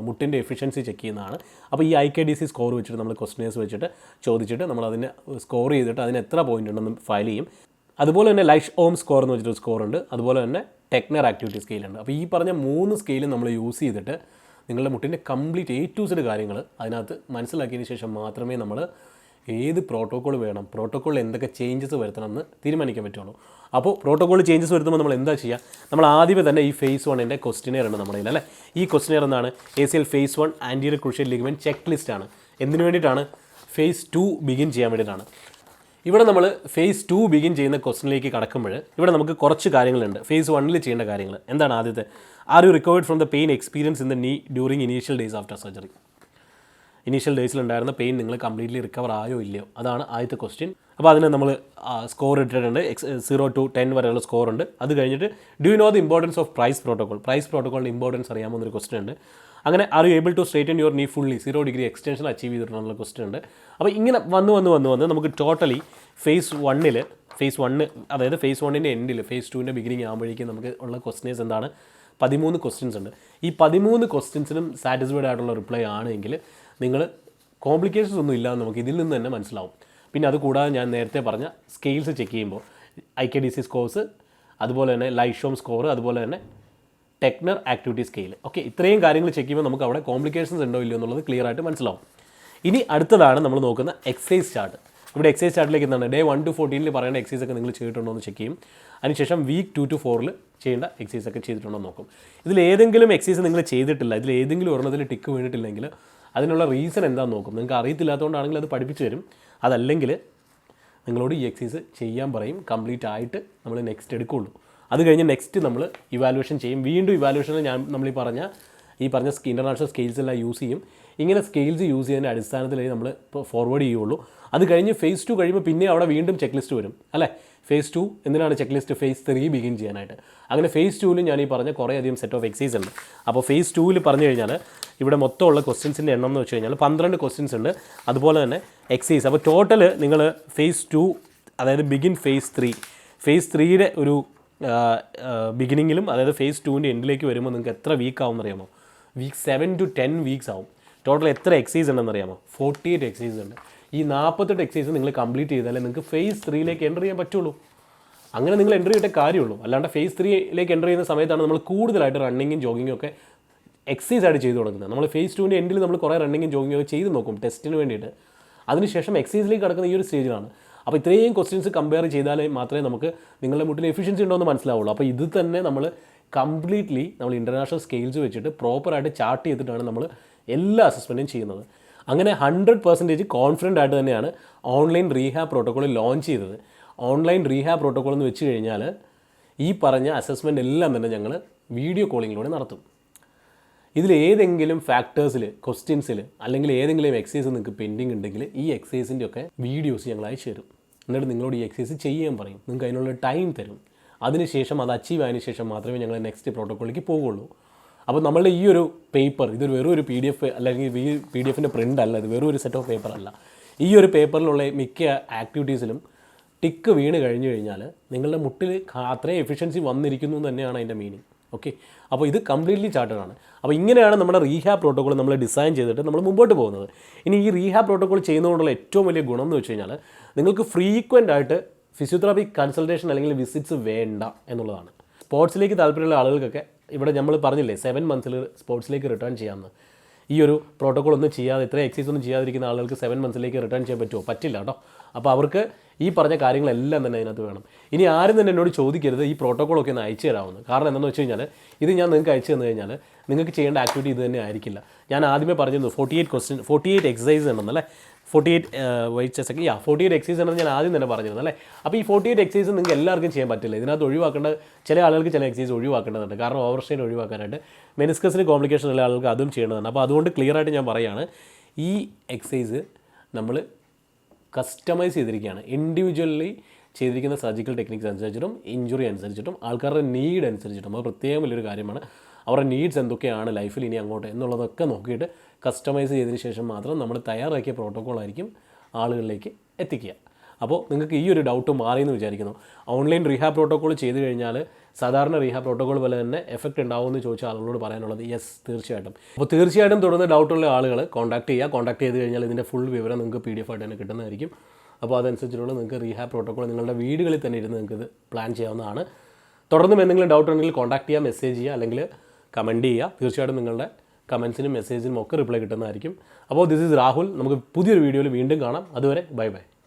മുട്ടിൻ്റെ എഫിഷ്യൻസി ചെക്ക് ചെയ്യുന്നതാണ്. അപ്പോൾ ഈ IKDC സ്കോർ വെച്ചിട്ട് നമ്മൾ ക്വസ്റ്റനെയർസ് വെച്ചിട്ട് ചോദിച്ചിട്ട് നമ്മൾ അതിന് സ്കോർ ചെയ്തിട്ട് അതിന് എത്ര പോയിൻ്റ് ഉണ്ടെന്ന് ഫയൽ ചെയ്യും. അതുപോലെ തന്നെ ലൈഷ് ഓം സ്കോർ എന്ന് വെച്ചിട്ട് സ്കോർ ഉണ്ട്. അതുപോലെ തന്നെ ടെക്നർ ആക്ടിവിറ്റി സ്കെയിലുണ്ട്. അപ്പോൾ ഈ പറഞ്ഞ 3 സ്കെയിലും നമ്മൾ യൂസ് ചെയ്തിട്ട് നിങ്ങളുടെ മുട്ടിൻ്റെ കംപ്ലീറ്റ് A to Z കാര്യങ്ങൾ അതിനകത്ത് മനസ്സിലാക്കിയതിന് ശേഷം മാത്രമേ നമ്മൾ ഏത് പ്രോട്ടോക്കോൾ വേണം, പ്രോട്ടോക്കോളിൽ എന്തൊക്കെ ചേഞ്ചസ് വരുത്തണം എന്ന് തീരുമാനിക്കാൻ പറ്റുള്ളൂ. അപ്പോൾ പ്രോട്ടോക്കോൾ ചേഞ്ചസ് വരുത്തുമ്പോൾ നമ്മൾ എന്താ ചെയ്യുക, നമ്മൾ ആദ്യമേ തന്നെ ഈ phase 1 ക്വസ്റ്റനെയർ ഉണ്ട് നമ്മുടെ കയ്യിൽ, അല്ലേ. ഈ ക്വസ്റ്റനെയർ എന്താണ്, ACL phase 1 anterior cruciate ligament check list ആണ്. എന്തിനു വേണ്ടിയിട്ടാണ്? phase 2 ബിഗിൻ ചെയ്യാൻ വേണ്ടിയിട്ടാണ്. ഇവിടെ നമ്മൾ phase 2 ബിഗിൻ ചെയ്യുന്ന ക്വസ്റ്റനിലേക്ക് കടക്കുമ്പോൾ ഇവിടെ നമുക്ക് കുറച്ച് കാര്യങ്ങളുണ്ട്. phase 1 ചെയ്യേണ്ട കാര്യങ്ങൾ എന്താണ്? ആദ്യത്തെ, are you recovered from the pain experience in the knee during initial days after surgery. Initial ഡേയ്സിലുണ്ടായിരുന്ന പെയിൻ നിങ്ങൾ കംപ്ലീറ്റ്ലി റിക്കവർ ആയോ ഇല്ലയോ, അതാണ് ആദ്യത്തെ ക്വസ്റ്റ്യൻ. അപ്പോൾ അതിന് നമ്മൾ സ്കോർ ഇട്ടിട്ടുണ്ട്. 0 to 10 വരെയുള്ള സ്കോർ ഉണ്ട്. അത് കഴിഞ്ഞിട്ട് do you know the importance of PRICE protocol, PRICE പ്രോട്ടോകോളിൻ്റെ ഇമ്പോർട്ടൻസ് അറിയാമോ എന്നൊരു ക്വസ്റ്റ്യൻ ഉണ്ട്. അങ്ങനെ are you able to straighten your knee fully 0 degree extension achieve ചെയ്തിട്ടുള്ള ക്വസ്റ്റ്യൻ ഉണ്ട്. അപ്പോൾ ഇങ്ങനെ വന്ന് നമുക്ക് ടോട്ടലി ഫേസ് 1 അതായത് ഫേസ് 1ൻ്റെ എൻഡിൽ ഫേസ് 2ൻ്റെ ബിഗിനിങ് ആകുമ്പോഴേക്കും നമുക്ക് ഉള്ള ക്വസ്റ്റ്യൻസ് എന്താണ്, 13 ക്വസ്റ്റ്യൻസ് ഉണ്ട്. ഈ 13 ക്വസ്റ്റ്യൻസിനും സാറ്റിസ്ഫൈഡ് ആയിട്ടുള്ള റിപ്ലൈ ആണെങ്കിൽ നിങ്ങൾ കോംപ്ലിക്കേഷൻസ് ഒന്നും ഇല്ലാന്ന് നമുക്ക് ഇതിൽ നിന്ന് തന്നെ മനസ്സിലാവും. പിന്നെ അതുകൂടാതെ ഞാൻ നേരത്തെ പറഞ്ഞ സ്കെയിൽസ് ചെക്ക് ചെയ്യുമ്പോൾ IKDC സ്കോർസ്, അതുപോലെ തന്നെ ലൈഷോം സ്കോർ, അതുപോലെ തന്നെ ടെക്നർ ആക്ടിവിറ്റി സ്കെയിൽ, ഓക്കെ, ഇത്രയും കാര്യങ്ങൾ ചെക്ക് ചെയ്യുമ്പോൾ നമുക്ക് അവിടെ കോംപ്ലിക്കേഷൻസ് ഉണ്ടോ ഇല്ലയോ എന്നുള്ളത് ക്ലിയർ ആയിട്ട് മനസ്സിലാവും. ഇനി അടുത്തതാണ് നമ്മൾ നോക്കുന്ന എക്സസൈസ് ചാർട്ട്. ഇവിടെ എക്സസൈസ് ചാർട്ടിലേക്ക് എന്താണ് ഡേ 1 to 14 പറയുന്ന എക്സസൈസ് ഒക്കെ നിങ്ങൾ ചെയ്തിട്ടുണ്ടോ എന്ന് ചെക്ക് ചെയ്യും. അതിനുശേഷം വീക്ക് 2 to 4 ചെയ്യേണ്ട എക്സസൈസ് ഒക്കെ ചെയ്തിട്ടുണ്ടോ എന്ന് നോക്കും. ഇതിൽ ഏതെങ്കിലും എക്സസൈസ് നിങ്ങൾ ചെയ്തിട്ടില്ല, ഇതിൽ ഏതെങ്കിലും ഒരെണ്ണത്തിൽ ടിക്ക് വീണിട്ടില്ലെങ്കിൽ അതിനുള്ള റീസൺ എന്താണെന്ന് നോക്കും. നിങ്ങൾക്ക് അറിയത്തില്ലാത്തതുകൊണ്ടാണെങ്കിൽ അത് പഠിപ്പിച്ച് തരും. അതല്ലെങ്കിൽ നിങ്ങളോട് ഈ എക്സസൈസ് ചെയ്യാൻ പറയും. കംപ്ലീറ്റ് ആയിട്ട് നമ്മൾ നെക്സ്റ്റ് എടുക്കുകയുള്ളൂ. അത് കഴിഞ്ഞ് നെക്സ്റ്റ് നമ്മൾ ഇവാലുവേഷൻ ചെയ്യും. വീണ്ടും ഇവാലുവേഷനിൽ നമ്മൾ ഈ പറഞ്ഞ ഇൻ്റർനാഷണൽ സ്കെയിൽസ് എല്ലാം യൂസ് ചെയ്യും. ഇങ്ങനെ സ്കെയിൽസ് യൂസ് ചെയ്യുന്നതിൻ്റെ അടിസ്ഥാനത്തിലേ നമ്മൾ ഫോർവേഡ് ചെയ്യുള്ളൂ. അത് കഴിഞ്ഞ് ഫേസ് 2 കഴിയുമ്പോൾ പിന്നെ അവിടെ വീണ്ടും ചെക്ക് ലിസ്റ്റ് വരും, അല്ലേ? ഫേസ് 2 എന്തിനാണ് ചെക്ക് ലിസ്റ്റ്? ഫേസ് 3 ബിഗിൻ ചെയ്യാനായിട്ട്. അങ്ങനെ ഫേസ് 2 ഞാൻ ഈ പറഞ്ഞ കുറേ അധികം സെറ്റ് ഓഫ് എക്സസൈസ് ഉണ്ട്. അപ്പോൾ ഫേസ് 2 പറഞ്ഞു കഴിഞ്ഞാൽ ഇവിടെ മൊത്തമുള്ള ക്വസ്റ്റ്യൻസിൻ്റെ എണ്ണം എന്ന് വെച്ച് കഴിഞ്ഞാൽ 12 ക്വസ്റ്റ്യൻസ് ഉണ്ട്. അതുപോലെ തന്നെ എക്സസൈസ്. അപ്പോൾ ടോട്ടൽ നിങ്ങൾ ഫേസ് 2 അതായത് ബിഗിൻ ഫേസ് 3യുടെ ഒരു ബിഗിനിങ്ങിലും അതായത് ഫേസ് 2ൻ്റെ എൻഡിലേക്ക് വരുമ്പോൾ നിങ്ങൾക്ക് എത്ര വീക്ക് ആവും എന്നറിയാമോ? വീക്ക് 7 to 10 വീക്സ് ആവും. ടോട്ടൽ എത്ര എക്സസൈസ് ഉണ്ടെന്നറിയാമോ? 48 എക്സസൈസ് ഉണ്ട്. ഈ 48 എക്സസൈസ് നിങ്ങൾ കംപ്ലീറ്റ് ചെയ്താലേ നിങ്ങൾക്ക് ഫേസ് 3ലേക്ക് എൻ്റർ ചെയ്യാൻ പറ്റുള്ളൂ. അങ്ങനെ നിങ്ങൾ എൻ്റർ ചെയ്തിട്ടേ കാര്യമുള്ളൂ. അല്ലാണ്ട് ഫേസ് 3ലേക്ക് എൻ്റർ ചെയ്യുന്ന സമയത്താണ് നമ്മൾ കൂടുതലായിട്ട് റണ്ണിങ്ങും ജോഗിങ്ങും ഒക്കെ എക്സസൈസ് ആയിട്ട് ചെയ്ത് തുടങ്ങുന്നത്. നമ്മൾ ഫേസ് 2ൻ്റെ എൻഡിൽ നമ്മൾ കുറേ റണ്ണിങ്ങും ജോഗിങ്ങും ഒക്കെ ചെയ്ത് നോക്കും ടെസ്റ്റിന് വേണ്ടിയിട്ട്. അതിനുശേഷം എക്സസൈസിലേക്ക് കിടക്കുന്ന ഈ ഒരു സ്റ്റേജിലാണ്. അപ്പോൾ ഇത്രയും ക്വസ്റ്റ്യൻസ് കമ്പയർ ചെയ്താലേ മാത്രമേ നമുക്ക് നിങ്ങളുടെ മുട്ടിൽ എഫിഷ്യൻസി ഉണ്ടോ എന്ന് മനസ്സിലാവുള്ളൂ. അപ്പോൾ ഇത് തന്നെ നമ്മൾ കംപ്ലീറ്റ്ലി നമ്മൾ ഇൻ്റർനാഷണൽ സ്കെയിൽസ് വെച്ചിട്ട് പ്രോപ്പറായിട്ട് ചാർട്ട് ചെയ്തിട്ടാണ് നമ്മൾ എല്ലാ അസസ്മെൻറ്റും ചെയ്യുന്നത്. അങ്ങനെ 100% കോൺഫിഡൻ്റ് ആയിട്ട് തന്നെയാണ് ഓൺലൈൻ റീഹാബ് പ്രോട്ടോക്കോൾ ലോഞ്ച് ചെയ്തത്. ഓൺലൈൻ റീഹാബ് പ്രോട്ടോക്കോൾ എന്ന് വെച്ച് കഴിഞ്ഞാൽ ഈ പറഞ്ഞ അസസ്മെൻ്റ് എല്ലാം തന്നെ ഞങ്ങൾ വീഡിയോ കോളിങ്ങിലൂടെ നടത്തും. ഇതിൽ ഏതെങ്കിലും ഫാക്ടേഴ്സിൽ, ക്വസ്റ്റ്യൻസിൽ അല്ലെങ്കിൽ ഏതെങ്കിലും എക്സസൈസ് നിങ്ങൾക്ക് പെൻഡിങ് ഉണ്ടെങ്കിൽ ഈ എക്സസൈസിൻ്റെ ഒക്കെ വീഡിയോസ് ഞങ്ങൾ അയച്ചു തരും. എന്നിട്ട് നിങ്ങളോട് ഈ എക്സസൈസ് ചെയ്യാൻ പറയും. നിങ്ങൾക്ക് അതിനുള്ള ടൈം തരും. അതിനുശേഷം അത് അച്ചീവ് ആയതിനു ശേഷം മാത്രമേ ഞങ്ങൾ നെക്സ്റ്റ് പ്രോട്ടോക്കോളിലേക്ക് പോകുള്ളൂ. അപ്പോൾ നമ്മളുടെ ഈ ഒരു പേപ്പർ ഇതൊരു വെറും ഒരു PDF അല്ലെങ്കിൽ ഈ PDF പ്രിൻ്റ് അല്ല, ഇത് വെറും ഒരു സെറ്റ് ഓഫ് പേപ്പർ അല്ല. ഈ ഒരു പേപ്പറിലുള്ള മിക്ക ആക്ടിവിറ്റീസിലും ടിക്ക് വീണ് കഴിഞ്ഞു കഴിഞ്ഞാൽ നിങ്ങളുടെ മുട്ടിൽ അത്രയും എഫിഷ്യൻസി വന്നിരിക്കുന്നു എന്ന് തന്നെയാണ് അതിൻ്റെ മീനിങ്. ഓക്കെ, അപ്പോൾ ഇത് കംപ്ലീറ്റ്ലി ചാർട്ടഡാണ്. അപ്പോൾ ഇങ്ങനെയാണ് നമ്മുടെ റീഹാബ് പ്രോട്ടോക്കോൾ നമ്മൾ ഡിസൈൻ ചെയ്തിട്ട് നമ്മൾ മുമ്പോട്ട് പോകുന്നത്. ഇനി ഈ റീഹാബ് പ്രോട്ടോക്കോൾ ചെയ്യുന്നതുകൊണ്ടുള്ള ഏറ്റവും വലിയ ഗുണം എന്ന് വെച്ച് കഴിഞ്ഞാൽ നിങ്ങൾക്ക് ഫ്രീക്വൻ്റ് ആയിട്ട് ഫിസിയോതെറാപ്പി കൺസൾട്ടേഷൻ അല്ലെങ്കിൽ വിസിറ്റ്സ് വേണ്ട എന്നുള്ളതാണ്. സ്പോർട്സിലേക്ക് താല്പര്യമുള്ള ആളുകൾക്കൊക്കെ ഇവിടെ നമ്മൾ പറഞ്ഞില്ലേ 7 months സ്പോർട്സിലേക്ക് റിട്ടേൺ ചെയ്യാമെന്ന്. ഈ ഒരു പ്രോട്ടോക്കോൾ ഒന്നും ചെയ്യാതെ, ഇത്ര എക്സസൈസ് ഒന്നും ചെയ്യാതിരിക്കുന്ന ആളുകൾക്ക് 7 months റിട്ടേൺ ചെയ്യാൻ പറ്റുമോ? പറ്റില്ല കേട്ടോ. അപ്പോൾ അവർക്ക് ഈ പറഞ്ഞ കാര്യങ്ങളെല്ലാം തന്നെ അതിനകത്ത് വേണം. ഇനി ആരും തന്നെ എന്നോട് ചോദിക്കരുത് ഈ പ്രോട്ടോക്കോളൊക്കെ ഒന്ന് അയച്ചു തരാമെന്ന്. കാരണം എന്താണെന്ന് വെച്ച് കഴിഞ്ഞാൽ ഇത് ഞാൻ നിങ്ങൾക്ക് അയച്ചു തന്നു കഴിഞ്ഞാൽ നിങ്ങൾക്ക് ചെയ്യേണ്ട ആക്ടിവിറ്റി ഇത് തന്നെ ആയിരിക്കില്ല. ഞാൻ ആദ്യമേ പറഞ്ഞിരുന്നു 48 എക്സസൈസ് ഉണ്ടെന്നല്ലേ, 48 എക്സസൈസ് ഉണ്ടെന്ന് ഞാൻ ആദ്യം തന്നെ പറഞ്ഞിരുന്നു അല്ലേ. അപ്പോൾ ഈ 48 എക്സസൈസ് നിങ്ങൾക്ക് എല്ലാവർക്കും ചെയ്യാൻ പറ്റില്ല. ഇതിനകത്ത് ഒഴിവാക്കേണ്ട ചില ആളുകൾക്ക് ചില എക്സസൈസ് ഒഴിവാക്കേണ്ടതുണ്ട്. കാരണം ഓവർ സ്ട്രെയിൻ ഒഴിവാക്കാനായിട്ട് മെനിസ്കസിന് കോംപ്ലിക്കേഷൻ ഉള്ള ആളുകൾക്ക് അതും ചെയ്യേണ്ടതുണ്ട്. അപ്പോൾ അതുകൊണ്ട് ക്ലിയർ ആയിട്ട് ഞാൻ പറയുകയാണ്, ഈ എക്സസൈസ് നമ്മൾ കസ്റ്റമൈസ് ചെയ്തിരിക്കുകയാണ്. ഇൻഡിവിജ്വലി ചെയ്തിരിക്കുന്ന സർജിക്കൽ ടെക്നിക്സ് അനുസരിച്ചിട്ടും ഇഞ്ചുറി അനുസരിച്ചിട്ടും ആൾക്കാരുടെ നീഡ് അനുസരിച്ചിട്ടും അത് പ്രത്യേകം വലിയൊരു കാര്യമാണ്. അവരുടെ നീഡ്സ് എന്തൊക്കെയാണ് ലൈഫിൽ ഇനി അങ്ങോട്ട് എന്നുള്ളതൊക്കെ നോക്കിയിട്ട് കസ്റ്റമൈസ് ചെയ്തതിന് ശേഷം മാത്രം നമ്മൾ തയ്യാറാക്കിയ പ്രോട്ടോക്കോളായിരിക്കും ആളുകളിലേക്ക് എത്തിക്കുക. അപ്പോൾ നിങ്ങൾക്ക് ഈ ഒരു ഡൗട്ട് മാറിയെന്ന് വിചാരിക്കുന്നു. ഓൺലൈൻ റീഹാബ് പ്രോട്ടോക്കോൾ ചെയ്ത് കഴിഞ്ഞാൽ സാധാരണ റീഹാബ് പ്രോട്ടോക്കോൾ പോലെ തന്നെ എഫക്റ്റ് ഉണ്ടാവുമെന്ന് ചോദിച്ച ആളുകളോട് പറയാനുള്ളത് യെസ്, തീർച്ചയായിട്ടും. അപ്പോൾ തീർച്ചയായിട്ടും തുടർന്ന് ഡൗട്ടുള്ള ആളുകൾ കോൺടാക്ട് ചെയ്യുക. കോൺടാക്ട് ചെയ്ത് കഴിഞ്ഞാൽ ഇതിൻ്റെ ഫുൾ വിവരം നിങ്ങൾക്ക് PDF ആയിട്ട് തന്നെ കിട്ടുന്നതായിരിക്കും. അപ്പോൾ അതനുസരിച്ചുള്ള നിങ്ങൾക്ക് റീഹാബ് പ്രോട്ടോക്കോൾ നിങ്ങളുടെ വീടുകളിൽ തന്നെ ഇരുന്ന് നിങ്ങൾക്ക് ഇത് പ്ലാൻ ചെയ്യാവുന്നതാണ്. തുടർന്നും എന്തെങ്കിലും ഡൗട്ട് ഉണ്ടെങ്കിൽ കോൺടാക്ട് ചെയ്യുക, മെസ്സേജ് ചെയ്യുക, അല്ലെങ്കിൽ കമൻറ്റ് ചെയ്യുക. തീർച്ചയായിട്ടും നിങ്ങളുടെ കമൻസിനും മെസ്സേജിനും ഒക്കെ റിപ്ലൈ കിട്ടുന്നതായിരിക്കും. അപ്പോൾ ദിസ് ഈസ് രാഹുൽ. നമുക്ക് പുതിയൊരു വീഡിയോയിൽ വീണ്ടും കാണാം. അതുവരെ ബൈ ബൈ.